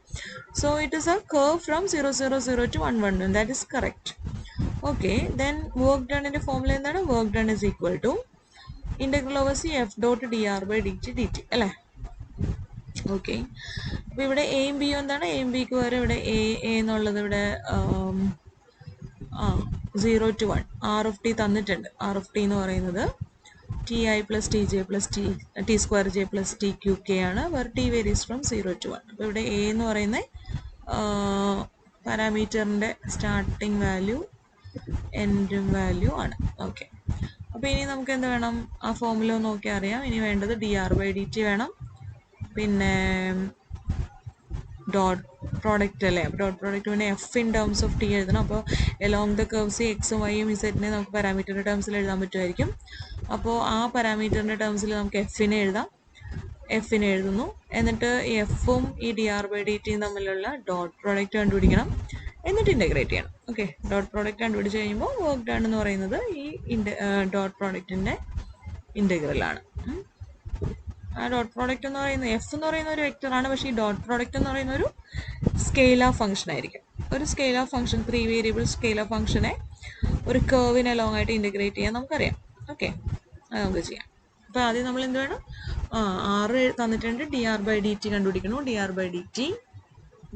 So it is a curve from 0 0 0 to 1 1 1. That is correct. Okay, then work done in the formula എന്താണ്? Work done is equal to integral over c f dot dr by dt dt അല്ലേ? Okay, അപ്പോൾ ഇവിടെ എയും ബിയും എന്താണ്? എയും ബിക്ക് വരെ ഇവിടെ എ എന്നുള്ളത് ഇവിടെ 0 to 1 ആർ ഓഫ് ടി തന്നിട്ടുണ്ട്. ആർ ഓഫ് ടി എന്ന് പറയുന്നത് t I plus t J plus t square j plus t cube k ആണ്. Where t varies from 0 to 1. അപ്പോൾ ഇവിടെ എ എന്ന് പറയുന്നത് പാരാമീറ്ററിൻ്റെ സ്റ്റാർട്ടിങ് വാല്യൂ എൻഡും വാല്യൂ ആണ്. ഓക്കെ, അപ്പോൾ ഇനി നമുക്ക് എന്ത് വേണം? ആ ഫോർമുല നോക്കി അറിയാം. ഇനി വേണ്ടത് d R by D t വേണം, പിന്നെ ഡോട്ട് പ്രോഡക്റ്റ് അല്ലേ? ഡോട്ട് പ്രോഡക്റ്റ് പിന്നെ f in terms of t എഴുതണം. അപ്പോൾ എലോങ് ദ കർവ്സ് എക്സും വൈയും ഇസെറ്റിനെ നമുക്ക് പാരാമീറ്ററിൻ്റെ ടേംസിൽ എഴുതാൻ പറ്റുമായിരിക്കും. അപ്പോൾ ആ പാരാമീറ്ററിൻ്റെ ടേംസിൽ നമുക്ക് എഫിനെ എഴുതാം. എഫിനെ എഴുതുന്നു. എന്നിട്ട് എഫും ഈ ഡി ആർ ബൈ ഡി ടിയും തമ്മിലുള്ള ഡോട്ട് പ്രോഡക്റ്റ് കണ്ടുപിടിക്കണം. എന്നിട്ട് ഇൻ്റഗ്രേറ്റ് ചെയ്യണം. ഓക്കെ, ഡോട്ട് പ്രോഡക്റ്റ് കണ്ടുപിടിച്ച് കഴിയുമ്പോൾ വർക്ക് ഡൺ എന്ന് പറയുന്നത് ഈ ഡോട്ട് പ്രോഡക്റ്റിൻ്റെ ഇൻ്റഗ്രലാണ്. ആ ഡോട്ട് പ്രോഡക്റ്റ് എന്ന് പറയുന്നത് എഫ് എന്ന് പറയുന്ന ഒരു വെക്ടറാണ്. പക്ഷേ ഈ ഡോട്ട് പ്രോഡക്റ്റ് എന്ന് പറയുന്ന ഒരു സ്കെയിലാർ ഫംഗ്ഷൻ ആയിരിക്കും. ഒരു സ്കെയിലാർ ഫംഗ്ഷൻ, 3 വേരിയബിൾ സ്കെയിലാർ ഫംഗ്ഷനെ ഒരു കർവിനെ ലോങ് ആയിട്ട് ഇൻ്റഗ്രേറ്റ് ചെയ്യാൻ നമുക്കറിയാം. ഓക്കെ, അത് നമുക്ക് ചെയ്യാം. അപ്പോൾ ആദ്യം നമ്മൾ എന്ത് വേണം? ആറ് തന്നിട്ടുണ്ട്. D R by D t കണ്ടുപിടിക്കണു. D R by D t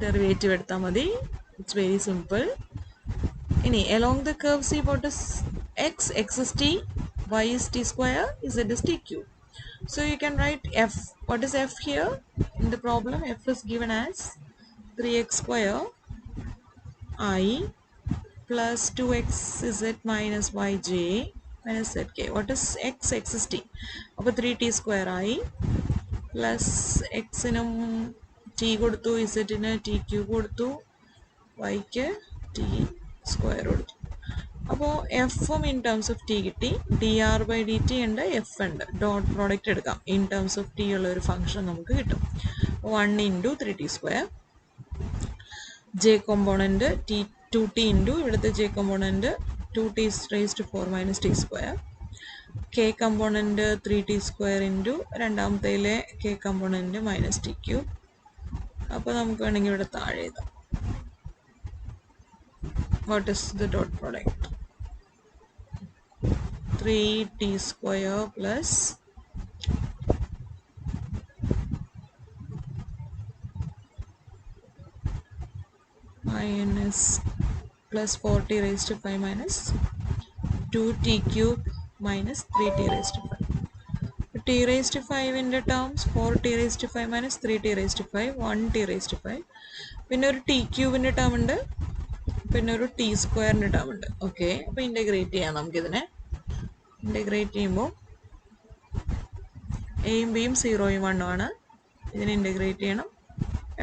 derivative എടുത്താൽ മതി. It's very simple. ഇനി along the curve c what is x, x is t, y is t square, z is t cube. So you can write f. What is f here? In the problem, f is given as 3x square I plus 2xz minus yj minus zk. What is x? X is t. അപ്പോൾ 3t square I plus x-നും t കൊടുത്തു, z-ന് tq കൊടുത്തു, yക്ക് t square കൊടുത്തു. അപ്പോൾ എഫും in terms of t കിട്ടി. D R by D t ഉണ്ട്, f ഉണ്ട്. Dot product എടുക്കാം. ഇൻ ടേംസ് ഓഫ് ടി ഉള്ള ഒരു ഫംഗ്ഷൻ നമുക്ക് കിട്ടും. 1 into 3t square, j component t 2t into ഇവിടുത്തെ j component 2t raise to 4 minus t square, k component 3t square into രണ്ടാമത്തേലെ k component minus t cube. അപ്പോൾ നമുക്ക് വേണമെങ്കിൽ ഇവിടെ താഴെ എഴുതാം. What is the dot product? 3t square plus minus plus 4t raised to 5 minus 2t cube minus 3t raised to 5. t raised to 5 in the terms 4t raised to 5 minus 3t raised to 5, 1t raised to 5. പിന്നെ ഒരു t cube in the term ഉണ്ട്, പിന്നെ ഒരു T സ്ക്വയറിൻ്റെ term ഉണ്ട്. Okay, അപ്പോൾ integrate ചെയ്യാം. നമുക്കിതിനെ ഇൻ്റഗ്രേറ്റ് ചെയ്യുമ്പോൾ എയും ബിയും 0യും 1 ആണ്. ഇതിനെ ഇൻ്റഗ്രേറ്റ് ചെയ്യണം.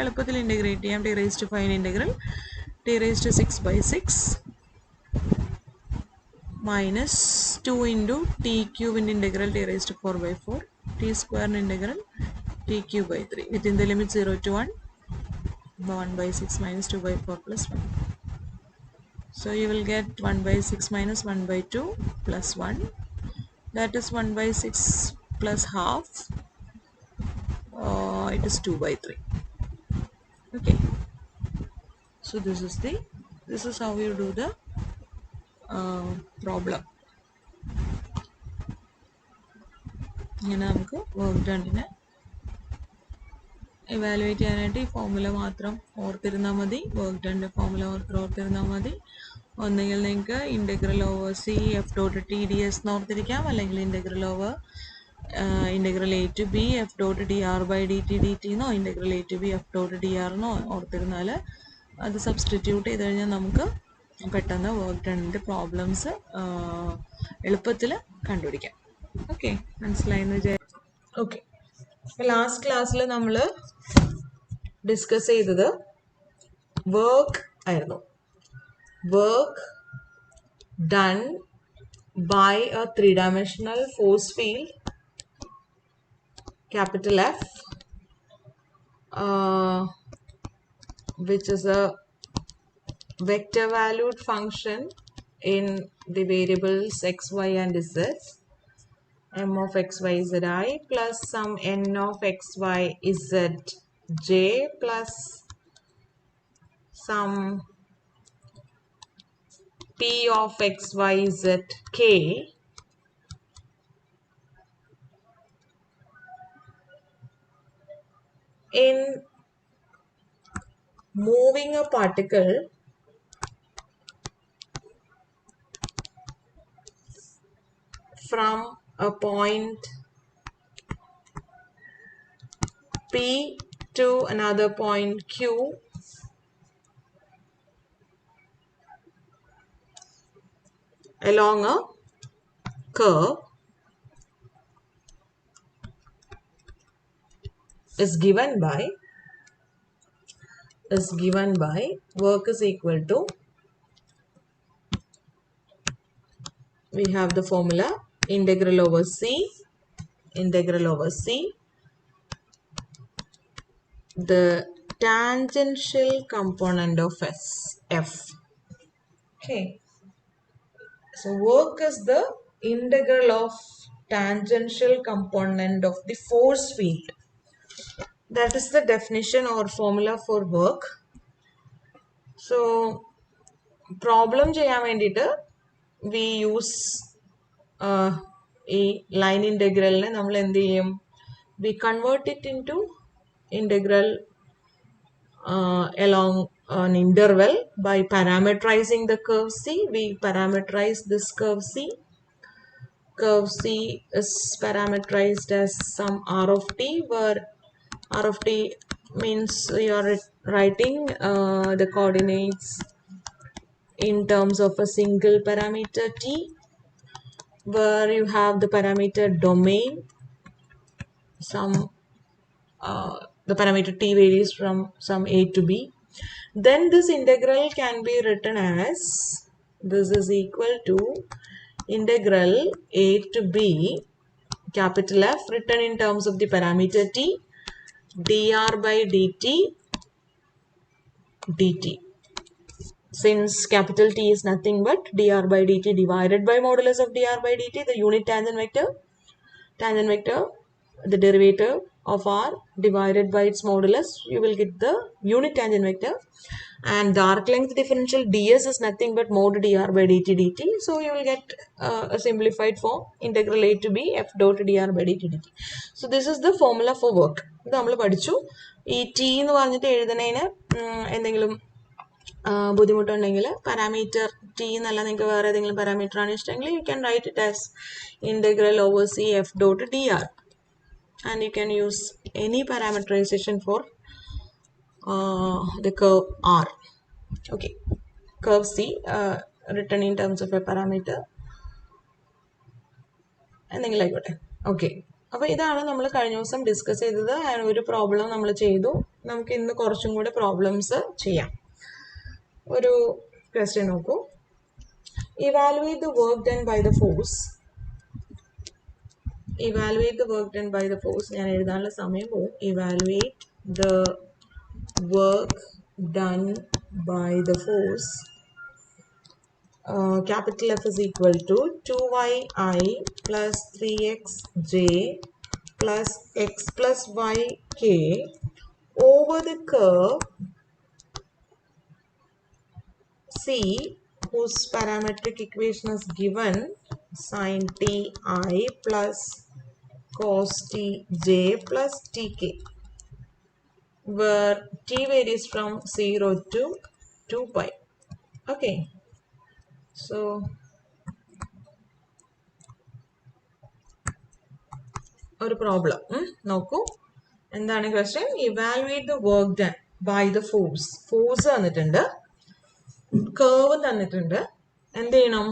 എളുപ്പത്തിൽ ഇൻ്റഗ്രേറ്റ് ചെയ്യാം. T raise to 5 integral t raise to 6/6 minus 2 into t ക്യൂബിൻ്റെ integral t raise to 4/4 t സ്ക്വയറിൻ്റെ integral t cube within the limit 0 to 1 1/6 minus 2/4 plus 1. So you will get 1/6 minus 1/2 plus 1. That is 1/6 plus half. It is 2/3. Okay. So this is how you do the problem. ഇങ്ങനെ നമുക്ക് work ഡണ്ണിനെ evaluate ചെയ്യാനായിട്ട് ഈ formula മാത്രം ഓർത്തിരുന്നാൽ മതി. Work ഡണ്ണിൻ്റെ formula ഓർത്തിരുന്നാൽ മതി. ഒന്നുകിൽ നിങ്ങൾക്ക് integral over C f dot t d s എന്ന് ഓർത്തിരിക്കാം, അല്ലെങ്കിൽ integral over integral A to B f dot d R by D T D t എന്നോ integral A to B f dot d r എന്നോ ഓർത്തിരുന്നാൽ അത് substitute ചെയ്ത് കഴിഞ്ഞാൽ നമുക്ക് പെട്ടെന്ന് വർക്ക് ഡണ്ണിൻ്റെ പ്രോബ്ലംസ് എളുപ്പത്തിൽ കണ്ടുപിടിക്കാം. ഓക്കെ, മനസ്സിലായെന്ന് വിചാരിച്ചു. ഓക്കെ, ലാസ്റ്റ് ക്ലാസ്സിൽ നമ്മൾ ഡിസ്കസ് ചെയ്തത് വർക്ക് ആയിരുന്നു. Work done by a three-dimensional force field, capital F, which is a vector valued function in the variables x, y and z, m of x, y, z I plus some n of x, y, z j plus some p of x, y, z k in moving a particle from a point P to another point Q along a curve is given by work is equal to, we have the formula integral over C the tangential component of F. Okay, so work is the integral of tangential component of the force field. That is the definition or formula for work. So problem ചെയ്യാൻ വേണ്ടിയിട്ട് we use ഈ line integralനെ നമ്മൾ എന്ത് ചെയ്യും, we convert it into integral along an interval by parameterizing the curve C. We parameterize this curve C. Curve C is parameterized as some r of t, where r of t means you are writing the coordinates in terms of a single parameter t, where you have the parameter domain, the parameter t varies from some a to b. Then this integral can be written as, this is equal to integral a to b capital F written in terms of the parameter t dr by dt dt. Since capital T is nothing but dr by dt divided by modulus of dr by dt, the unit tangent vector, the derivative of r divided by its modulus, you will get the unit tangent vector, and the arc length differential ds is nothing but mod dr by dt dt. So you will get a simplified form integral a to b f dot dr by dt dt. So this is the formula for work. ഇത് നമ്മൾ പഠിച്ചു. ഈ t എന്ന് പറഞ്ഞിട്ട് എഴുതുന്നതിന് എന്തെങ്കിലും ബുദ്ധിമുട്ടുണ്ടെങ്കിൽ parameter T എന്നല്ല, നിങ്ങൾക്ക് വേറെ ഏതെങ്കിലും പാരാമീറ്റർ ആണ് ഇഷ്ടമെങ്കിൽ you can write it as integral over C f dot d r, and you can use any parametrisation for the curve R. Okay, curve C written in terms of a parameter എന്തെങ്കിലും ആയിക്കോട്ടെ. Okay, അപ്പോൾ ഇതാണ് നമ്മൾ കഴിഞ്ഞ ദിവസം discuss ചെയ്തത്. ഒരു problem നമ്മൾ ചെയ്തു. നമുക്ക് ഇന്ന് കുറച്ചും കൂടെ പ്രോബ്ലംസ് ചെയ്യാം. ഒരു ക്വസ്റ്റ്യൻ നോക്കൂ. Evaluate the work done by the force. Evaluate the work done by the force. ഞാൻ എഴുതാനുള്ള സമയം പോകും. Evaluate the work done by the force. Capital F is equal to 2yi plus 3xj plus x plus yk over the curve C, whose parametric equation is given sin t I plus cos t j plus tk, where t varies from 0 to 2 pi. Okay, so ഒരു problem നോക്കൂ. എന്താണ് question? Evaluate the work done by the force. Force തന്നിട്ടുണ്ട്, curve തന്നിട്ടുണ്ട്. എന്ത് ചെയ്യണം?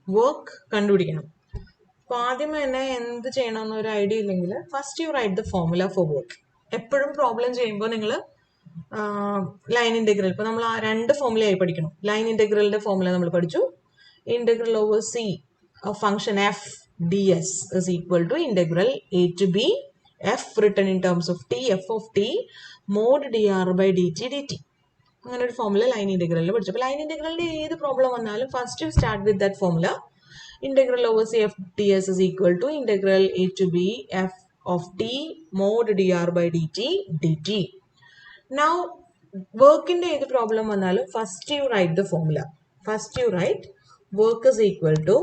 Work കണ്ടുപിടിക്കണം. അപ്പോൾ ആദ്യം തന്നെ എന്ത് ചെയ്യണം എന്നൊരു ഐഡിയ ഇല്ലെങ്കിൽ first you write the formula for work. എപ്പോഴും പ്രോബ്ലം ചെയ്യുമ്പോൾ നിങ്ങൾ ലൈൻ ഇൻ്റഗ്രൽ, ഇപ്പോൾ നമ്മൾ ആ രണ്ട് ഫോർമുലയായി പഠിക്കണം. ലൈൻ ഇൻ്റഗ്രലിൻ്റെ ഫോർമുല നമ്മൾ പഠിച്ചു. Integral over C function F ds is equal to integral a to b f written in terms of t, f of t mod dr by dt dt. അങ്ങനെ ഒരു formula line ഇൻ്റഗ്രലിൽ പഠിച്ചു. അപ്പോൾ line ഇൻ്റഗ്രലിൻ്റെ ഏത് problem വന്നാലും first you start with that formula. Integral over C F D S is equal to integral A to B F of T mod D R by D T D T. Now വർക്കിൻ്റെ ഏത് problem വന്നാലും first you write the formula. First you write work is equal to,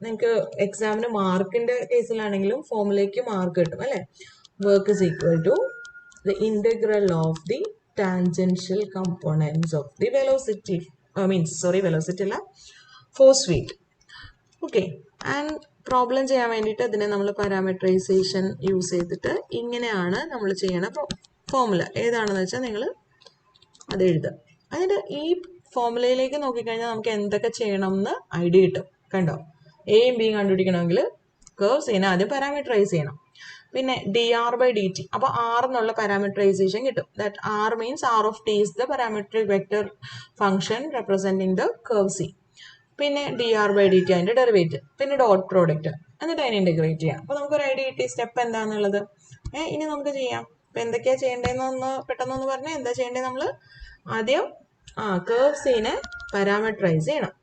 നിങ്ങൾക്ക് എക്സാമിന് മാർക്കിൻ്റെ കേസിലാണെങ്കിലും ഫോർമുലയ്ക്ക് mark കിട്ടും അല്ലേ. Work is equal to the integral of the tangential components of the velocity, velocity അല്ല, force field. Okay, and problem ചെയ്യാൻ വേണ്ടിയിട്ട് അതിനെ നമ്മൾ പാരാമീറ്ററൈസേഷൻ യൂസ് ചെയ്തിട്ട് ഇങ്ങനെയാണ് നമ്മൾ ചെയ്യണ ഫോർമുല. ഏതാണെന്ന് വെച്ചാൽ നിങ്ങൾ അത് എഴുതുക. അതിൻ്റെ ഈ ഫോർമുലയിലേക്ക് നോക്കിക്കഴിഞ്ഞാൽ നമുക്ക് എന്തൊക്കെ ചെയ്യണം എന്ന് ഐഡിയ കിട്ടും. കണ്ടോ? എയും ബിയും കണ്ടുപിടിക്കണമെങ്കിൽ കേർവ്സിനെ ആദ്യം പാരാമീറ്ററൈസ് ചെയ്യണം. പിന്നെ d R by D t, അപ്പോൾ ആർ എന്നുള്ള പാരാമീറ്ററൈസേഷൻ കിട്ടും. That r means r of T is the parametric vector function representing the curve c. പിന്നെ d R by D t അതിൻ്റെ ഡെറിവേറ്റീവ്, പിന്നെ ഡോട്ട് പ്രോഡക്റ്റ്, എന്നിട്ട് അതിനെ ഇൻ്റഗ്രേറ്റ് ചെയ്യാം. അപ്പോൾ നമുക്കൊരു ഐഡിയ കിട്ടി സ്റ്റെപ്പ് എന്താണെന്നുള്ളത്. ഇനി നമുക്ക് ചെയ്യാം. അപ്പോൾ എന്തൊക്കെയാണ് ചെയ്യേണ്ടതെന്നൊന്ന് പെട്ടെന്നൊന്ന് പറഞ്ഞാൽ എന്താ ചെയ്യേണ്ടത്? നമ്മൾ ആദ്യം കേർവ് സീനെ പാരാമീറ്ററൈസ് ചെയ്യണം.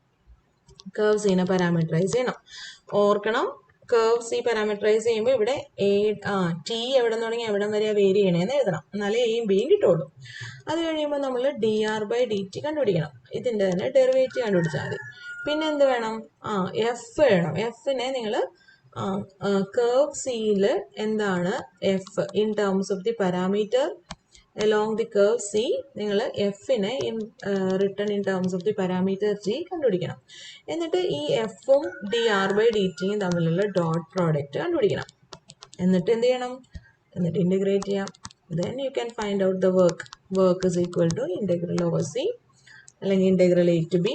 കേർവ് സീനെ പാരാമീറ്ററൈസ് ചെയ്യണം. ഓർക്കണം, കേർവ് സി പാരാമീറ്ററൈസ് ചെയ്യുമ്പോൾ ഇവിടെ ടി എവിടെ തുടങ്ങി എവിടെ വരെ വേരി ചെയ്യണമെന്ന് എഴുതണം. എന്നാലേ എയും ബിയും കിട്ടുള്ളൂ. അത് കഴിയുമ്പോൾ നമ്മൾ D R by D T കണ്ടുപിടിക്കണം. ഇതിൻ്റെ തന്നെ ഡെറിവേറ്റീവ് കണ്ടുപിടിച്ചാൽ മതി. പിന്നെ എന്ത് വേണം? എഫ് വേണം. എഫിനെ നിങ്ങൾ കേർവ് സിയിൽ എന്താണ് F in terms of the parameter along the curve C, നിങ്ങൾ എഫിനെ return in terms of the parameter G കണ്ടുപിടിക്കണം. എന്നിട്ട് ഈ എഫും ഡി ആർ ബൈ ഡി ടിയും തമ്മിലുള്ള ഡോട്ട് പ്രോഡക്റ്റ് കണ്ടുപിടിക്കണം. എന്നിട്ട് എന്ത് ചെയ്യണം? എന്നിട്ട് ഇൻ്റഗ്രേറ്റ് ചെയ്യാം. Then you can find out the work. Work is equal to integral over c അല്ലെങ്കിൽ ഇൻ്റഗ്രൽ എ ടു ബി.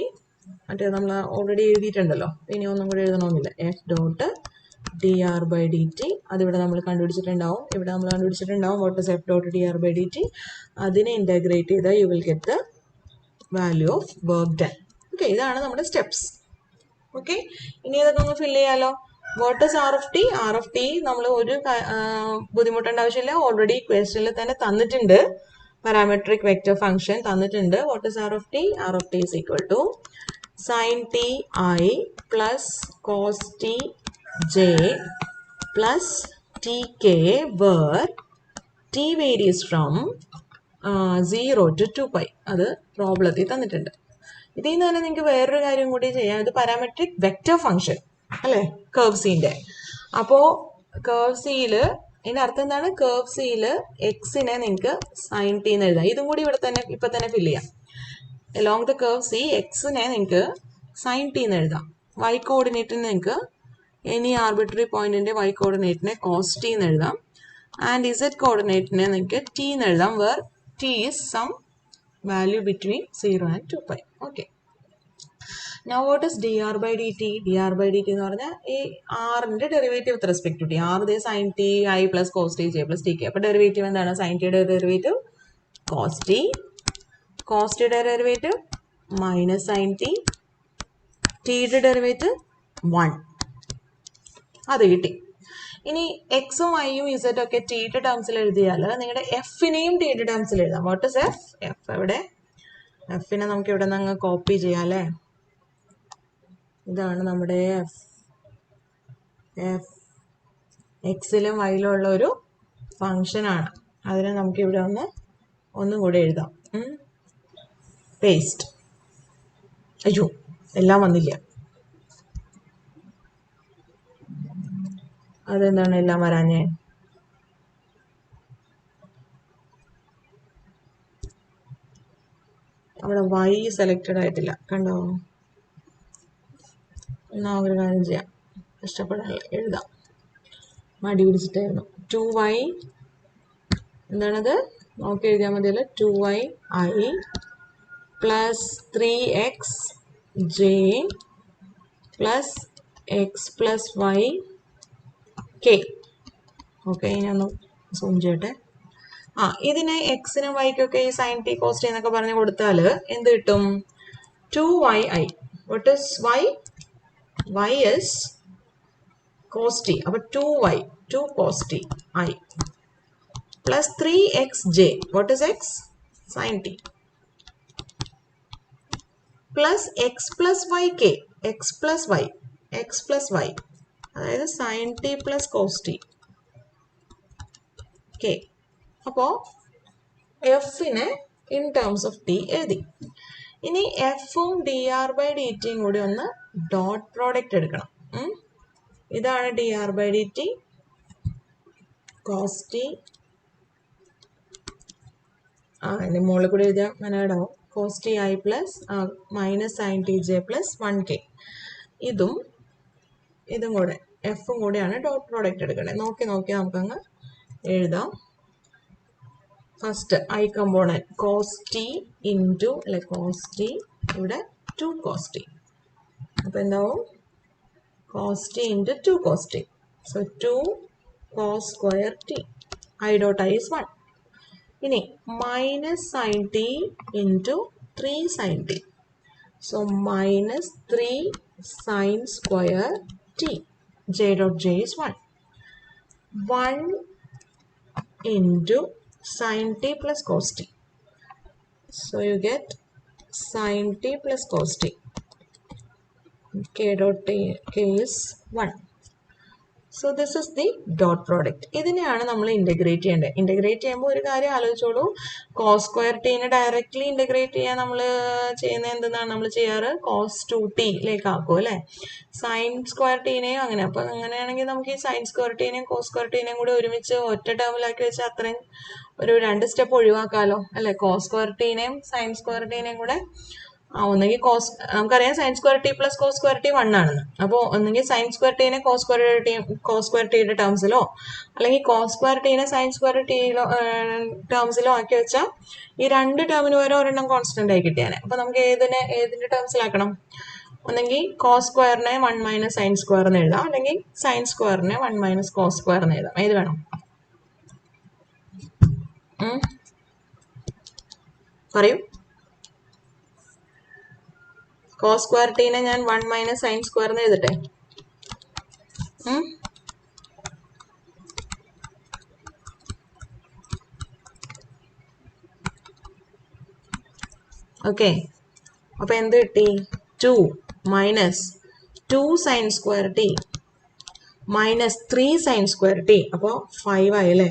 മറ്റേ നമ്മൾ ഓൾറെഡി എഴുതിയിട്ടുണ്ടല്ലോ, ഇനി ഒന്നും കൂടി എഴുതണമെന്നില്ല. F dot d R by D t, അതിവിടെ നമ്മൾ കണ്ടുപിടിച്ചിട്ടുണ്ടാവും. ഇവിടെ നമ്മൾ കണ്ടുപിടിച്ചിട്ടുണ്ടാവും what is f dot d R by D t. അതിനെ ഇൻ്റഗ്രേറ്റ് ചെയ്താൽ you will get the value of work done. Okay, ഇതാണ് നമ്മുടെ സ്റ്റെപ്സ്. ഓക്കെ, ഇനി ഇതൊക്കെ ഒന്ന് ഫില്ല് ചെയ്യാലോ. What is R of T? R of T നമ്മൾ ഒരു ബുദ്ധിമുട്ടേണ്ട ആവശ്യമില്ല. ഓൾറെഡി ക്വസ്റ്റ്യനിൽ തന്നെ തന്നിട്ടുണ്ട്. പാരാമെട്രിക് വെക്റ്റർ ഫംഗ്ഷൻ തന്നിട്ടുണ്ട്. What is R of T? R of T is equal to sine T I plus cos T j plus tk, where t varies from 0 to 2 pi. അത് പ്രോബ്ലത്തിൽ തന്നിട്ടുണ്ട്. ഇതിൽ നിന്ന് തന്നെ നിങ്ങൾക്ക് വേറൊരു കാര്യം കൂടി ചെയ്യാം. ഇത് പാരാമെട്രിക് വെക്റ്റർ ഫംഗ്ഷൻ അല്ലേ, കേർവ് സീൻ്റെ. അപ്പോൾ കേർവ് സിയിൽ ഇതിൻ്റെ അർത്ഥം എന്താണ്? കേർവ് സിയിൽ എക്സിനെ നിങ്ങൾക്ക് സൈൻ ടി എന്ന് എഴുതാം. ഇതും കൂടി ഇവിടെ തന്നെ ഇപ്പം തന്നെ ഫില്ല് ചെയ്യാം. അലോങ് ദ കേർവ് സി എക്സിനെ നിങ്ങൾക്ക് സൈൻ ടി എന്ന് എഴുതാം. വൈ കോർഡിനേറ്റിന് നിങ്ങൾക്ക് എനി ആർബിട്രറി പോയിന്റിന്റെ y കോർഡിനേറ്റിനെ കോസ് ടി എന്ന് എഴുതാം. ആൻഡ് ഇസഡ് കോർഡിനേറ്റിനെ നിങ്ങൾക്ക് ടി എന്ന് എഴുതാം, where T is some value between 0 and 2 pi. Okay, Now what is dr by dt? dr by dt എന്ന് പറഞ്ഞാൽ ഈ ആറിന്റെ derivative with respect to T. R ദേ sine T I plus cos T J plus T K. അപ്പോൾ derivative എന്താണ്? Sine ടിയുടെ derivative cos T, cos ടിയുടെ derivative minus sine T, ടിയുടെ ഡെറിവേറ്റീവ് 1. അത് കിട്ടി. ഇനി എക്സും വൈയും ഇസഡും ഒക്കെ ടിയുടെ ടേംസിൽ എഴുതിയാൽ നിങ്ങളുടെ എഫിനെയും ടിയുടെ ടേംസിൽ എഴുതാം. What is F? എഫ് എവിടെ? എഫിനെ നമുക്ക് ഇവിടെ നിന്ന് അങ്ങ് കോപ്പി ചെയ്യാം അല്ലേ? ഇതാണ് നമ്മുടെ എഫ്. എഫ് എക്സിലും വൈയിലും ഉള്ള ഒരു ഫങ്ഷനാണ്. അതിനെ നമുക്ക് ഇവിടെ ഒന്നും കൂടെ എഴുതാം. പേസ്റ്റ്. അയ്യോ, എല്ലാം വന്നില്ല. അതെന്താണ് എല്ലാം വരാഞ്ഞേ? അവിടെ വൈ സെലക്റ്റഡ് ആയിട്ടില്ല, കണ്ടോ? എന്നാ ഒരു കാര്യം ചെയ്യാം, ഇഷ്ടപ്പെടാനുള്ള എഴുതാം. മടി പിടിച്ചിട്ടായിരുന്നു. 2y എന്താണത് നോക്കി എഴുതിയാൽ മതിയല്ലോ. 2y i plus 3x j plus x plus y k. Okay, ഞാനൊന്ന് സൂം ചെയ്യട്ടെ. ഇതിനെ എക്സിനും വൈക്കൊക്കെ ഈ സൈൻ ടി കോസ് ടി എന്നൊക്കെ പറഞ്ഞ് കൊടുത്താൽ എന്ത് കിട്ടും? 2yi. What is y? y is cos t. അപ്പോൾ 2y 2 cos t i plus 3xj. what is x? sin t plus x plus y k. x plus y അതായത് sin t plus cos t k. അപ്പോൾ എഫിനെ in terms of T എഴുതി. ഇനി എഫും D R by D ടിയും കൂടി ഒന്ന് dot product എടുക്കണം. ഇതാണ് D R by D T cos T. അതിൻ്റെ മുകളിൽ കൂടി എഴുതിയാൽ മനസ്സിലാവും. Cos T I plus minus sine T J plus 1k. ഇതും കൂടെ എഫും കൂടെയാണ് ഡോട്ട് പ്രോഡക്റ്റ് എടുക്കേണ്ടത്. നോക്കി നമുക്കങ്ങ് എഴുതാം. First I component cos T into അല്ലെ കോസ് ടി, ഇവിടെ 2 കോസ് ടി. അപ്പോൾ എന്താവും? Cos T into 2 cos T. So 2 cos square T. I dot I is 1. ഇനി minus sine T into 3 sine T. So minus 3 sine square T. J dot J is 1. 1 into sin t plus cos t. So you get sin t plus cos t. K dot t, k is 1. So this is the dot product. ഇതിനെയാണ് നമ്മൾ integrate ചെയ്യേണ്ടത്. Integrate ചെയ്യുമ്പോൾ ഒരു കാര്യം ആലോചിച്ചോളൂ. Cos square ടീനെ directly integrate ചെയ്യാൻ നമ്മൾ ചെയ്യുന്നത് എന്തെന്നാണ് നമ്മൾ ചെയ്യാറ്? കോസ് 2t ആക്കും അല്ലേ? സൈൻ സ്ക്വയർ ടീനെയും അങ്ങനെ. അപ്പോൾ അങ്ങനെയാണെങ്കിൽ നമുക്ക് ഈ സൈൻ സ്ക്വയർ ടീനെയും കോസ് സ്ക്വയർ ടീനെയും കൂടി ഒരുമിച്ച് ഒറ്റ ടേമിലാക്കി വെച്ചാൽ അത്രയും ഒരു 2 സ്റ്റെപ്പ് ഒഴിവാക്കാമല്ലോ അല്ലേ? കോസ് സ്ക്വയർ ടീനെയും സൈൻ സ്ക്വയർ ടീനെയും കൂടെ ഒന്നെങ്കിൽ നമുക്കറിയാം sine square T plus cos square T 1 ആണെന്ന്. അപ്പോൾ ഒന്നെങ്കിൽ സൈൻ സ്ക്വയർ ടീനെ കോസ് സ്ക്വയർ ടിയുടെ ടേംസിലോ അല്ലെങ്കിൽ കോസ് സ്ക്വയർ ടീനെ സൈൻ സ്ക്വയർ ടിയിലോ ടേംസിലോ ആക്കി വെച്ചാൽ ഈ 2 ടേമിന് വരെ ഒരെണ്ണം കോൺസ്റ്റന്റ് ആയി കിട്ടിയാൽ. അപ്പോൾ നമുക്ക് ഏതിന്റെ ടേംസിലാക്കണം? ഒന്നെങ്കിൽ കോസ് സ്ക്വയറിനെ 1 മൈനസ് സൈൻ സ്ക്വയർ എന്ന് എഴുതാം, അല്ലെങ്കിൽ സൈൻ സ്ക്വയറിനെ 1 മൈനസ് കോസ് സ്ക്വയർ എന്ന് എഴുതാം. ഏത് വേണം? പറയൂ. കോസ് സ്ക്വയർ ടീനെ ഞാൻ 1 മൈനസ് സൈൻ സ്ക്വയർ എന്ന് എഴുതട്ടെ? ഓക്കെ, അപ്പൊ എന്ത് കിട്ടി? 2 minus 2 sine square T minus 3 sine square t. അപ്പോൾ 5 ആയല്ലേ?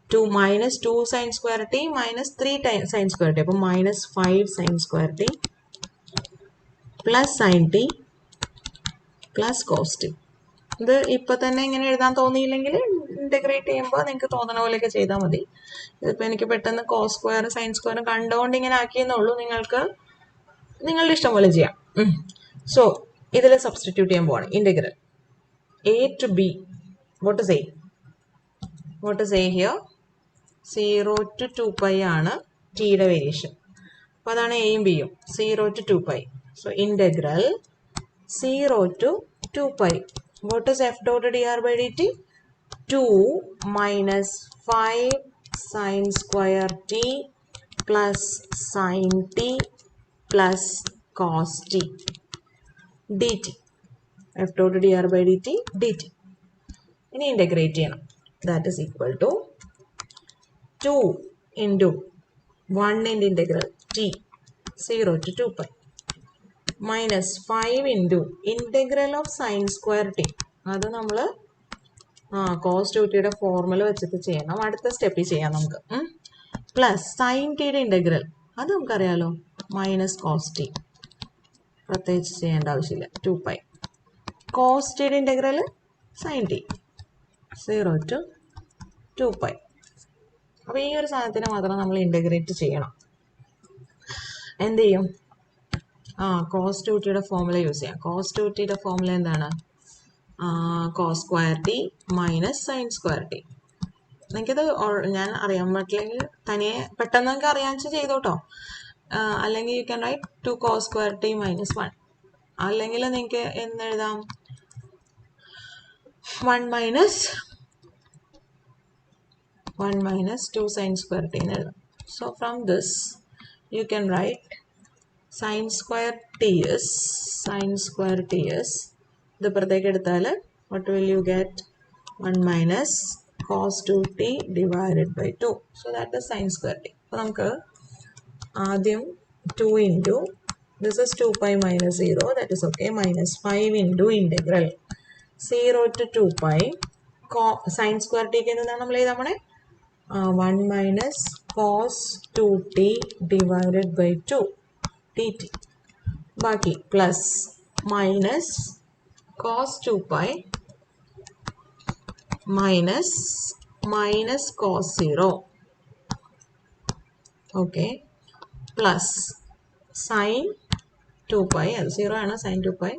2 minus 2 sine square T minus 3 sine square t. അപ്പോൾ minus 5 sine square T plus sine t plus cos t. ഇത് ഇപ്പം തന്നെ ഇങ്ങനെ എഴുതാൻ തോന്നിയില്ലെങ്കിൽ ഇൻ്റഗ്രേറ്റ് ചെയ്യുമ്പോൾ നിങ്ങൾക്ക് തോന്നണ പോലെയൊക്കെ ചെയ്താൽ മതി. ഇതിപ്പോൾ എനിക്ക് പെട്ടെന്ന് കോസ് സ്ക്വയറും സൈൻ സ്ക്വയറും കണ്ടുകൊണ്ട് ഇങ്ങനെ ആക്കിയെന്നുള്ളൂ. നിങ്ങൾക്ക് നിങ്ങളുടെ ഇഷ്ടം പോലെ ചെയ്യാം. സോ ഇതിൽ സബ്സ്റ്റിറ്റ്യൂട്ട് ചെയ്യാൻ പോവാണ്. Integral A to B. What is A here? 0 to 2π ആണ് ടിയുടെ വേരിയേഷൻ. അപ്പോൾ അതാണ് എയും ബിയും. 0 to 2π. So integral 0 to 2 pi. What is f dot dr by dt? 2 minus 5 sine square t plus sine t plus cos t dt. f dot dr by dt dt. ഇനി integrate ചെയ്യണം. That is equal to 2 into 1 integral t 0 to 2 pi minus 5 into integral of sine square t. അത് നമ്മൾ cos 2tയുടെ formula വെച്ചിട്ട് ചെയ്യണം. അടുത്ത സ്റ്റെപ്പിൽ ചെയ്യാം നമുക്ക്. പ്ലസ് സൈൻ ടിയുടെ ഇൻ്റഗ്രൽ അത് നമുക്കറിയാലോ, മൈനസ് കോസ് ടി, പ്രത്യേകിച്ച് ചെയ്യേണ്ട ആവശ്യമില്ല. 2 pi കോസ് ടിയുടെ integral sine t 0 to 2 pi. അപ്പോൾ ഈ ഒരു സാധനത്തിന് മാത്രം നമ്മൾ ഇൻ്റഗ്രേറ്റ് ചെയ്യണം. എന്ത് ചെയ്യും? കോസ് 2tയുടെ ഫോർമുല യൂസ് ചെയ്യാം. കോസ് 2tയുടെ ഫോർമുല എന്താണ്? Cos square T minus sine square T. നിങ്ങൾക്കിത് ഞാൻ അറിയാൻ പറ്റില്ലെങ്കിൽ തനിയെ പെട്ടെന്ന് നിങ്ങൾക്ക് അറിയാമെന്ന് വെച്ചാൽ ചെയ്തോട്ടോ. അല്ലെങ്കിൽ you can write 2 cos square T minus 1. അല്ലെങ്കിൽ നിങ്ങൾക്ക് എന്തെഴുതാം? 1 minus 2 sin square t എന്ന് എഴുതാം. So from this you can write sin square t is ഇത് പുറത്തേക്ക് എടുത്താൽ what will you get? 1 minus cos 2t divided by 2. So that is sin square t. അപ്പോൾ നമുക്ക് ആദ്യം 2 into this is 2 pi minus 0, that is okay, minus 5 into integral 0 to 2 pi sin square t ക്ക് എന്താണ് നമ്മൾ എഴുതാൻ പോണേ? 1 minus cos 2t divided by 2 dt. ബാക്കി plus minus cos 2 pi minus cos 0. Okay, plus sine 2 pi, അത് 0 ആണ്, സൈൻ 2 pi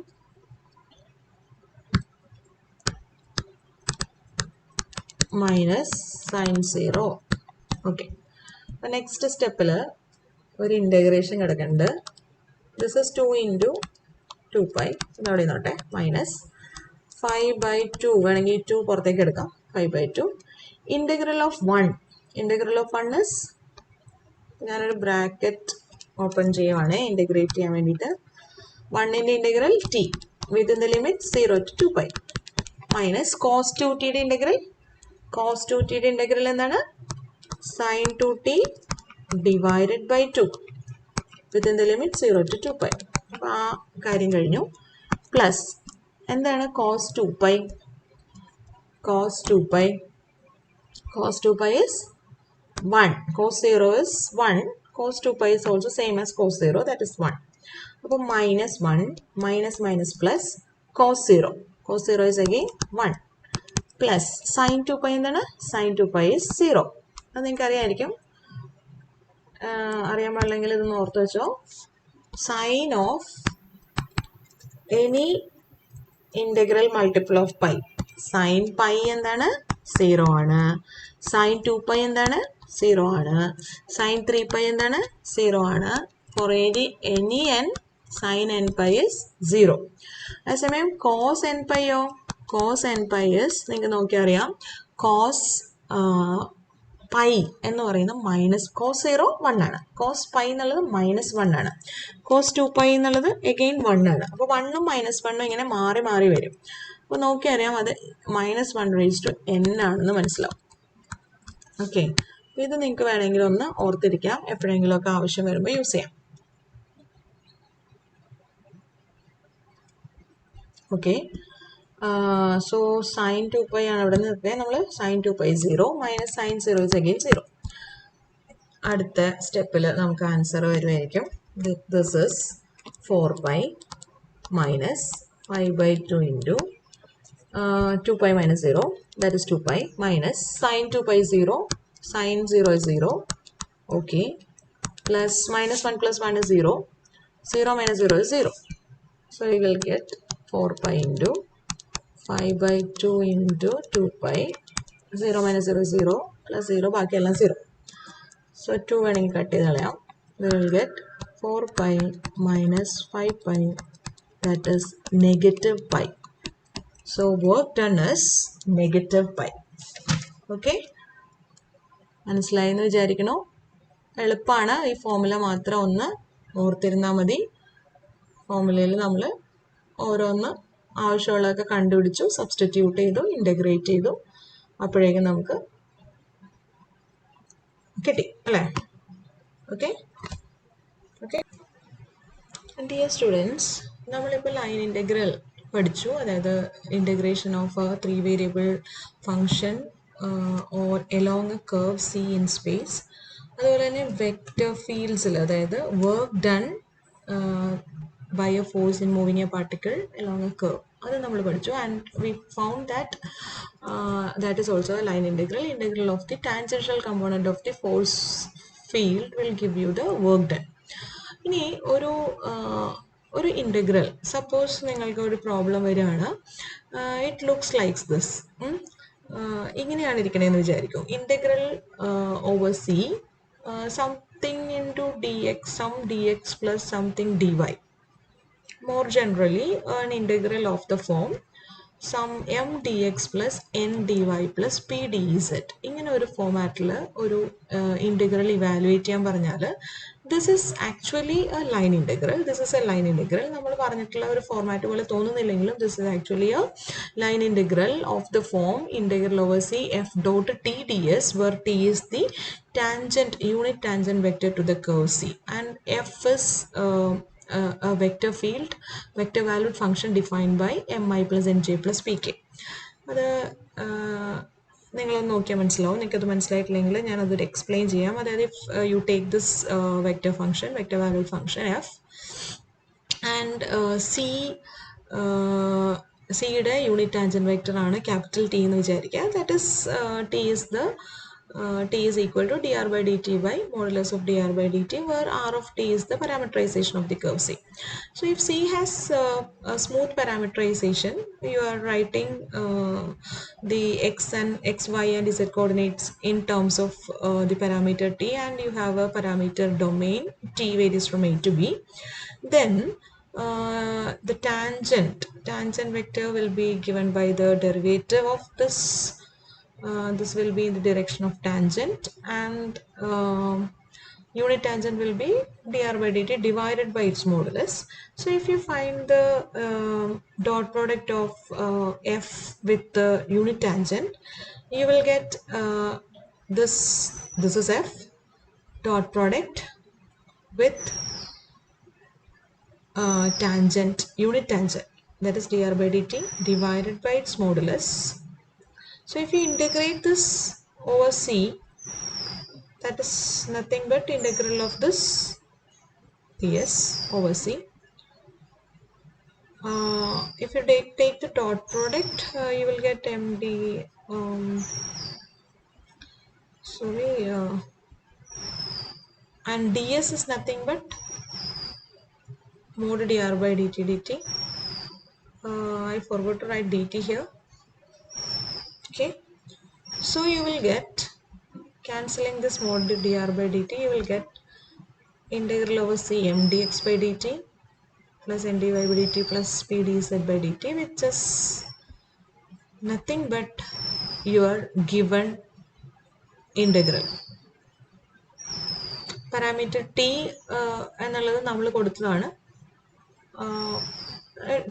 minus sine 0. Okay, അപ്പോൾ നെക്സ്റ്റ് സ്റ്റെപ്പിൽ ഒരു ഇൻ്റഗ്രേഷൻ കിടക്കുന്നുണ്ട്. ദിസ് ഇസ് 2 ഇൻറ്റു 2 pi, ഇതവിടെ നോട്ടെ, മൈനസ് 5/2, വേണമെങ്കിൽ 2 പുറത്തേക്ക് എടുക്കാം, 5/2. ഇൻ്റഗ്രൽ ഓഫ് 1 ഇസ്, ഞാനൊരു ബ്രാക്കറ്റ് ഓപ്പൺ ചെയ്യുവാണ് ഇൻ്റഗ്രേറ്റ് ചെയ്യാൻ വേണ്ടിയിട്ട്. 1ൻ്റെ integral t within the limit 0 to 2 pi minus cos 2tയുടെ ഇൻ്റഗ്രൽ. കോസ് 2tയുടെ ഇൻ്റഗ്രൽ എന്താണ്? Sine 2t divided by 2 within the limit 0 to 2 pi. അപ്പോൾ ആ കാര്യം കഴിഞ്ഞു. പ്ലസ് എന്താണ് cos 2 pi? Cos 2 pi is 1. cos 0 is 1. cos 2 pi is also same as cos 0, that is 1. അപ്പോൾ minus 1 minus plus cos 0. cos 0 is again 1. Plus sine 2 pi എന്താണ്? Sine 2 pi is 0. അത് നിങ്ങൾക്ക് അറിയാമായിരിക്കും. അറിയാൻ പാടില്ലെങ്കിൽ ഇതൊന്ന് ഓർത്ത് വെച്ചോ. Sine of any integral multiple of pi. Sine pi എന്താണ്? 0 ആണ്. സൈൻ 2 pi എന്താണ്? 0 ആണ്. സൈൻ 3 pi എന്താണ്? 0 ആണ്. ഫോർ എനി n സൈൻ n pi is 0. അതേസമയം കോസ് n pi യോ? കോസ് n pi is, നിങ്ങൾക്ക് നോക്കിയാൽ അറിയാം, കോസ് പൈ എന്ന് പറയുന്നത് മൈനസ് കോസ് 0 1 ആണ്. കോസ് പൈ എന്നുള്ളത് -1 ആണ്. കോസ് 2 pi എന്നുള്ളത് എഗെയിൻ 1 ആണ്. അപ്പോൾ 1ഉം -1ഉം ഇങ്ങനെ മാറി മാറി വരും. അപ്പോൾ നോക്കിയാൽ അറിയാം അത് -1/n ആണെന്ന് മനസ്സിലാവും. ഓക്കെ, ഇത് നിങ്ങൾക്ക് വേണമെങ്കിൽ ഒന്ന് ഓർത്തിരിക്കാം, എപ്പോഴെങ്കിലുമൊക്കെ ആവശ്യം വരുമ്പോൾ യൂസ് ചെയ്യാം. ഓക്കെ, സോ സൈൻ 2 pi ആണ് ഇവിടെ നിർത്തിയത്. നമ്മൾ sine 2 pi 0 minus sine 0 is again 0. അടുത്ത സ്റ്റെപ്പിൽ നമുക്ക് ആൻസർ വരുമായിരിക്കും. This is 4 pi minus 5/2 into 2 pi minus 0, that is 2 pi minus sin 2 pi 0, sin 0 is 0, okay, plus -1 plus 1 is 0, 0 minus 0 is 0. So we will get 4 pi into 5/2 into 2 pi, 0 minus 0 is 0, plus 0, ബാക്കിയെല്ലാം 0. So 2 വേണമെങ്കിൽ cut ചെയ്ത് കളയാം. We will get 4 pi minus 5 pi, that is negative pi. So work done is negative pi. Okay, മനസ്സിലായെന്ന് വിചാരിക്കണോ? എളുപ്പമാണ്. ഈ formula മാത്രം ഒന്ന് ഓർത്തിരുന്നാൽ മതി. ഫോർമുലയിൽ നമ്മൾ ഓരോന്ന് ആവശ്യമുള്ളതൊക്കെ കണ്ടുപിടിച്ചു, സബ്സ്റ്റിറ്റ്യൂട്ട് ചെയ്തു, ഇൻ്റഗ്രേറ്റ് ചെയ്തു, അപ്പോഴേക്കും നമുക്ക് കിട്ടി അല്ലേ? ഓക്കെ ഓക്കെ ഡിയർ സ്റ്റുഡൻസ്, നമ്മളിപ്പോൾ ലൈൻ ഇൻ്റഗ്രൽ പഠിച്ചു. അതായത് integration of A 3 variable function or along A curve C in space. അതുപോലെ തന്നെ വെക്റ്റർ ഫീൽഡ്സിൽ, അതായത് work done by a force in moving a particle along a curve, അത് നമ്മൾ പഠിച്ചു. And we found that that is also a line integral. Integral of the tangential component of the force field will give you the work done. ഇനി ഒരു integral, suppose നിങ്ങൾക്ക് ഒരു problem വരികയാണ്, it looks likes this. ഇങ്ങനെയാണ് ഇരിക്കണേന്ന് വിചാരിക്കും. Integral over C something into D X, some D X plus something D Y. More generally, an integral of the form sum m dx plus n dy plus p dz. ഇങ്ങനെ ഒരു ഫോമാറ്റിൽ ഒരു integral evaluate ചെയ്യാൻ പറഞ്ഞാൽ this is actually a line integral. This is a line integral. നമ്മൾ പറഞ്ഞിട്ടുള്ള ഒരു format പോലെ തോന്നുന്നില്ലെങ്കിലും this is actually a line integral of the form integral over c f dot t ds, where t is the tangent, unit tangent vector to the curve c, and f is a vector field, vector valued function defined by mi plus nj plus pk. അത് നിങ്ങളൊന്ന് നോക്കിയാൽ മനസ്സിലാവും. നിങ്ങൾക്കത് മനസ്സിലായിട്ടില്ലെങ്കിൽ ഞാനതൊരു explain ചെയ്യാം. അതായത് if you take this vector function, vector valued function F, and സിയുടെ unit tangent vector ആണ് capital T എന്ന് വിചാരിക്കുക. That is t is equal to dr by dt by modulus of dr by dt, where r of t is the parameterization of the curve c. So if c has a smooth parameterization, you are writing the x and x, y and z coordinates in terms of the parameter t, and you have a parameter domain t varies from a to b. Then the tangent vector will be given by the derivative of this. This will be in the direction of tangent, and unit tangent will be dr by dt divided by its modulus. So if you find the dot product of f with the unit tangent, you will get this is f dot product with tangent, unit tangent, that is dr by dt divided by its modulus. So if you integrate this over c, that is nothing but integral of this ds over c. If you take the dot product, you will get md, and ds is nothing but mod dr by dt. I forgot to write dt here. Okay, so you will get, cancelling this mod dr by dt, you will get integral over c m dx by dt plus n dy by dt plus p dz by dt, which is nothing but your given integral. Parameter t എന്നുള്ളത് നമ്മൾ കൊടുത്തതാണ്.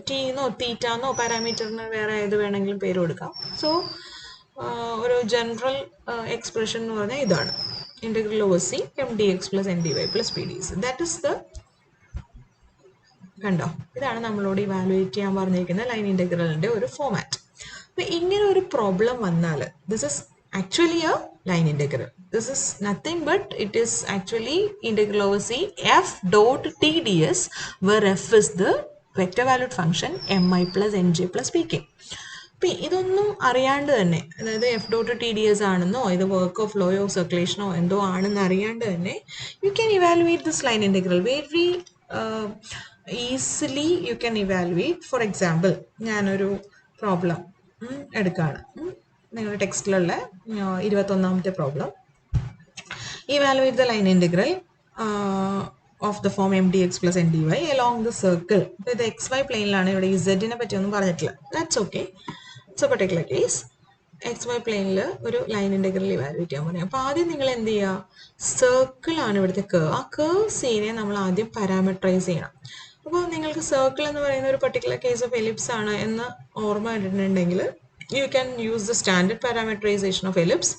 ടീന്നോ തീറ്റാന്നോ പാരാമീറ്ററിന് വേറെ ഏത് വേണമെങ്കിലും പേര് കൊടുക്കാം. So ഒരു general expression എന്ന് പറഞ്ഞാൽ ഇതാണ്, integral over C M D X plus N D Y plus P D S. That is the, കണ്ടോ, ഇതാണ് നമ്മളോട് ഇവാലുവേറ്റ് ചെയ്യാൻ പറഞ്ഞിരിക്കുന്ന ലൈൻ ഇൻ്റഗ്രലിൻ്റെ ഒരു ഫോമാറ്റ്. അപ്പം ഇങ്ങനെ ഒരു പ്രോബ്ലം വന്നാൽ, this is actually a line integral. This is nothing but it is actually integral over c f dot t ds, where f is the vector valued function mi plus nj plus pk. അപ്പം ഇതൊന്നും അറിയാണ്ട് തന്നെ, അതായത് F dot t d S ആണെന്നോ ഇത് work of ലോയോ സർക്കുലേഷനോ എന്തോ ആണെന്ന് അറിയാണ്ട് തന്നെ you can evaluate this line integral very easily. You can evaluate. For example, ഞാനൊരു പ്രോബ്ലം എടുക്കുകയാണ്, നിങ്ങളുടെ ടെക്സ്റ്റിലുള്ള 21ാമത്തെ problem. Evaluate the line integral of the form mdx plus ndy along the circle. അപ്പോൾ ഇത് xy പ്ലെയിനിലാണ്, ഇവിടെ ഇസഡിനെ പറ്റിയൊന്നും പറഞ്ഞിട്ടില്ല. That's okay. It's A particular case. XY പ്ലെയിനിൽ ഒരു ലൈൻ ഇൻ്റഗ്രൽ ഇവാലുവേറ്റ് ചെയ്യാൻ പറയും. അപ്പോൾ ആദ്യം നിങ്ങൾ എന്ത് ചെയ്യുക, സർക്കിളാണ് ഇവിടുത്തെ കേവ്. ആ കേവ് സീനെ നമ്മൾ ആദ്യം പാരാമെട്രൈസ് ചെയ്യണം. അപ്പോൾ നിങ്ങൾക്ക് സർക്കിൾ എന്ന് പറയുന്ന ഒരു പെർട്ടിക്കുലർ കേസ് ഓഫ് എലിപ്സ് ആണ് എന്ന് ഓർമ്മ ഇട്ടിട്ടുണ്ടെങ്കിൽ you can use the standard parameterization of ellipse.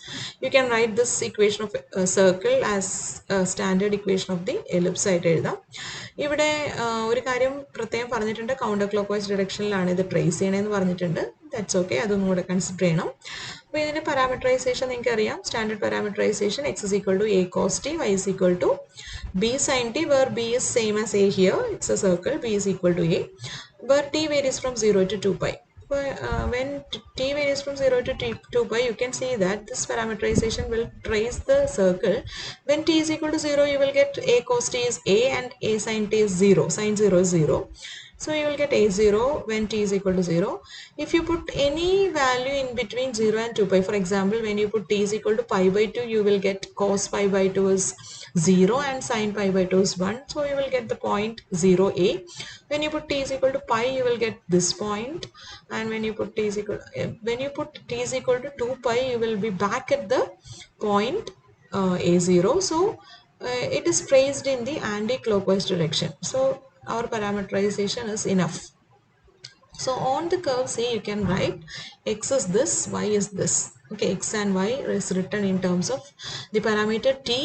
You can write this equation of circle as a standard equation of the ellipse ആയിട്ട് എഴുതാം. ഇവിടെ ഒരു കാര്യം പ്രത്യേകം പറഞ്ഞിട്ടുണ്ട്, കൗണ്ടർ ക്ലോക്ക് വൈസ് ഡിറക്ഷനിലാണ് ഇത് ട്രേസ് ചെയ്യണമെന്ന് പറഞ്ഞിട്ടുണ്ട്. ദാറ്റ്സ് ഓക്കെ, അതൊന്നും കൂടെ കൺസിഡർ ചെയ്യണം. അപ്പോൾ ഇതിൻ്റെ പാരാമെട്രൈസേഷൻ നിങ്ങൾക്ക് അറിയാം. Standard parametrisation x is equal to a cos t, y is equal to b sin t, where b is same as a here. It's a circle, b is equal to a, where t varies from 0 to 2 pi. When t varies from 0 to 2 pi, you can see that this parameterization will trace the circle. When t is equal to 0, you will get a cos t is a and a sin t is 0. Sin 0 is 0. So you will get a0 when t is equal to 0. If you put any value in between 0 and 2 pi, for example, when you put t is equal to pi by 2, you will get cos pi by 2 is 0 and sin pi by 2 is 1. So you will get the point 0a. When you put t is equal to pi, you will get this point. And when you put t is equal to 2 pi, you will be back at the point a0. So it is traced in the anti-clockwise direction. So our parameterization is enough. So on the curve C, you can write x is this, y is this. Okay, x and y is written in terms of the parameter t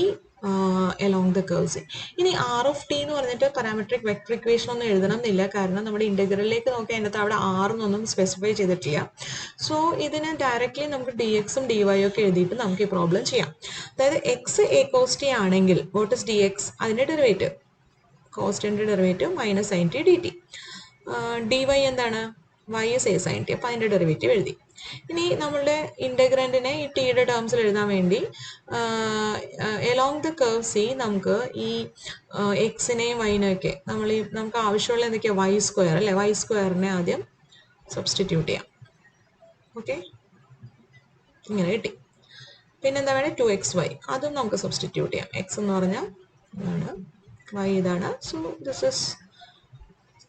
along the curve C. ഇനി r of t എന്ന് പറഞ്ഞിട്ട് parametric vector equation ഒന്നും എഴുതണം എന്നില്ല, കാരണം നമ്മുടെ ഇൻ്റഗ്രലിലേക്ക് നോക്കിയാൽ അതിനകത്ത് അവിടെ r എന്നൊന്നും സ്പെസിഫൈ ചെയ്തിട്ടില്ല. സോ ഇതിന് ഡയറക്റ്റ്ലി നമുക്ക് ഡി എക്സും ഡി വൈ ഒക്കെ എഴുതിയിട്ട് നമുക്ക് ഈ പ്രോബ്ലം ചെയ്യാം. അതായത് എക്സ് എ കോസ് ടി ആണെങ്കിൽ വാട്ട് ഇസ് ഡി എക്സ്, അതിൻ്റെ ഡെറിവേറ്റീവ് കോസ്റ്റിൻ്റെ derivative minus sine t D T. D y എന്താണ്, y is a sine t, അപ്പോൾ അതിൻ്റെ ഡെറിവേറ്റീവ് എഴുതി. ഇനി നമ്മളുടെ ഇൻ്റഗ്രൻറ്റിനെ ഈ ടിയുടെ ടേംസിൽ എഴുതാൻ വേണ്ടി എലോങ് ദ കർവ് സി നമുക്ക് ഈ എക്സിനെയും വൈനെയൊക്കെ നമുക്ക് ആവശ്യമുള്ള എന്തൊക്കെയാണ്, വൈ സ്ക്വയർ അല്ലേ, വൈ സ്ക്വയറിനെ ആദ്യം സബ്സ്റ്റിറ്റ്യൂട്ട് ചെയ്യാം. ഓക്കെ, ഇങ്ങനെ കിട്ടി. പിന്നെന്താ വേണേൽ 2xy, അതും നമുക്ക് സബ്സ്റ്റിറ്റ്യൂട്ട് ചെയ്യാം. എക്സ് എന്ന് പറഞ്ഞാൽ ഇതാണ്, y ഇതാണ്. So this is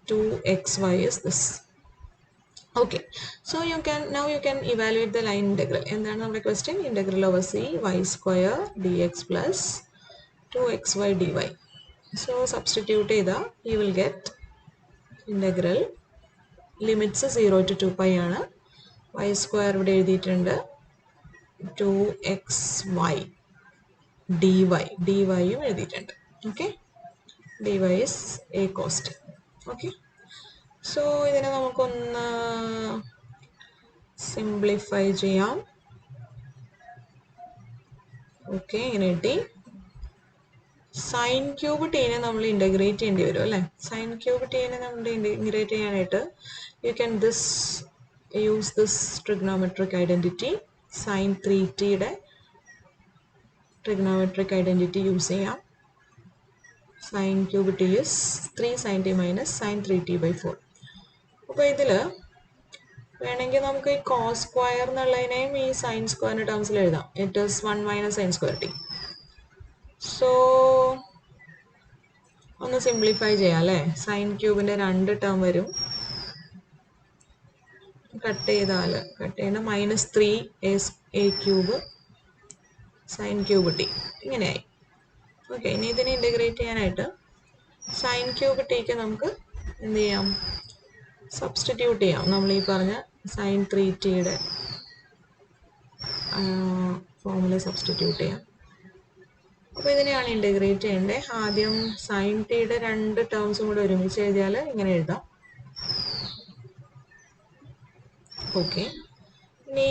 2xy is this. Okay, so you can evaluate the line integral. എന്താണ് നമ്മുടെ question, integral over c y square dx plus 2xy dy. So substitute ചെയ്താൽ you will get integral limits 0 to 2 pi ആണ്. y square ഇവിടെ എഴുതിയിട്ടുണ്ട്, 2xy dy, യും എഴുതിയിട്ടുണ്ട്. Okay, dy is a cost. Okay, so ഇതിനെ നമുക്കൊന്ന് സിംപ്ലിഫൈ ചെയ്യാം. Okay, ഇങ്ങനെ കിട്ടി. സൈൻ ക്യൂബ് ടീനെ നമ്മൾ ഇൻ്റഗ്രേറ്റ് ചെയ്യേണ്ടി വരും അല്ലേ. സൈൻ ക്യൂബ് ടീനെ നമ്മൾ ഇൻ്റഗ്രേറ്റ് ചെയ്യാനായിട്ട് you can use this trigonometric identity. Sine 3t trigonometric identity use ചെയ്യാം. Sine cube t is 3 sin t minus sine 3t by 4. അപ്പോൾ ഇതിൽ വേണമെങ്കിൽ നമുക്ക് ഈ കോസ് സ്ക്വയർ എന്നുള്ളതിനെയും ഈ സൈൻ സ്ക്വയറിൻ്റെ ടേംസിൽ എഴുതാം. It is 1 minus sine square t. So ഒന്ന് സിംപ്ലിഫൈ ചെയ്യാം അല്ലേ. സൈൻ ക്യൂബിൻ്റെ 2 ടേം വരും, കട്ട് ചെയ്യണം, minus 3 a cube sine cube t, ഇങ്ങനെയായി. ഓക്കെ, ഇനി ഇതിനെ ഇൻ്റഗ്രേറ്റ് ചെയ്യാനായിട്ട് സൈൻ ക്യൂബ് ടിക്ക് നമുക്ക് എന്ത് ചെയ്യാം, സബ്സ്റ്റിറ്റ്യൂട്ട് ചെയ്യാം. നമ്മൾ ഈ പറഞ്ഞ സൈൻ 3t ഫോമുല സബ്സ്റ്റിറ്റ്യൂട്ട് ചെയ്യാം. അപ്പോൾ ഇതിനെയാണ് ഇൻ്റഗ്രേറ്റ് ചെയ്യേണ്ടത്. ആദ്യം സൈൻ ടിയുടെ 2 ടേംസും കൂടെ ഒരുമിച്ച് എഴുതിയാൽ ഇങ്ങനെ എഴുതാം. ഓക്കെ, ഇനി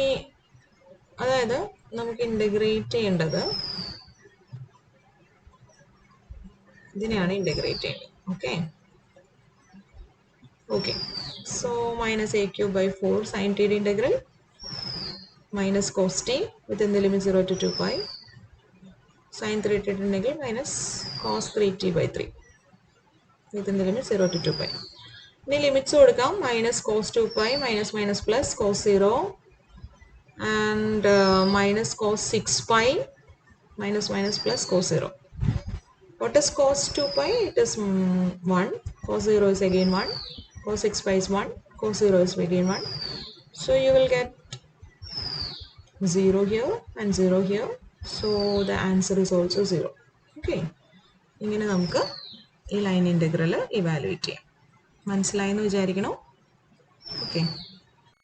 അതായത് നമുക്ക് ഇൻ്റഗ്രേറ്റ് ചെയ്യേണ്ടത് ഇതിനെയാണ് ഇൻ്റഗ്രേറ്റ് ചെയ്യേണ്ടത്. Okay, so minus a cube by 4 sine ടിയുടെ integral minus cos t within the limit 0 to 2 pi sine 3t integral minus cos 3t by 3 within the limit 0 to 2 pi. ഇനി limits കൊടുക്കാം. Minus cos 2 pi minus minus plus cos 0 and minus cos 6 pi minus minus plus cos 0. What is cos 2 pi? It is 1. Cos 0 is again 1. Cos 6 pi is 1. Cos 0 is again 1. So you will get 0 here and 0 here. So the answer is also 0. Okay. ഇങ്ങനെ നമുക്ക് ഈ line integral evaluate ചെയ്യാം. മനസ്സിലായെന്ന് വിചാരിക്കണോ? Okay.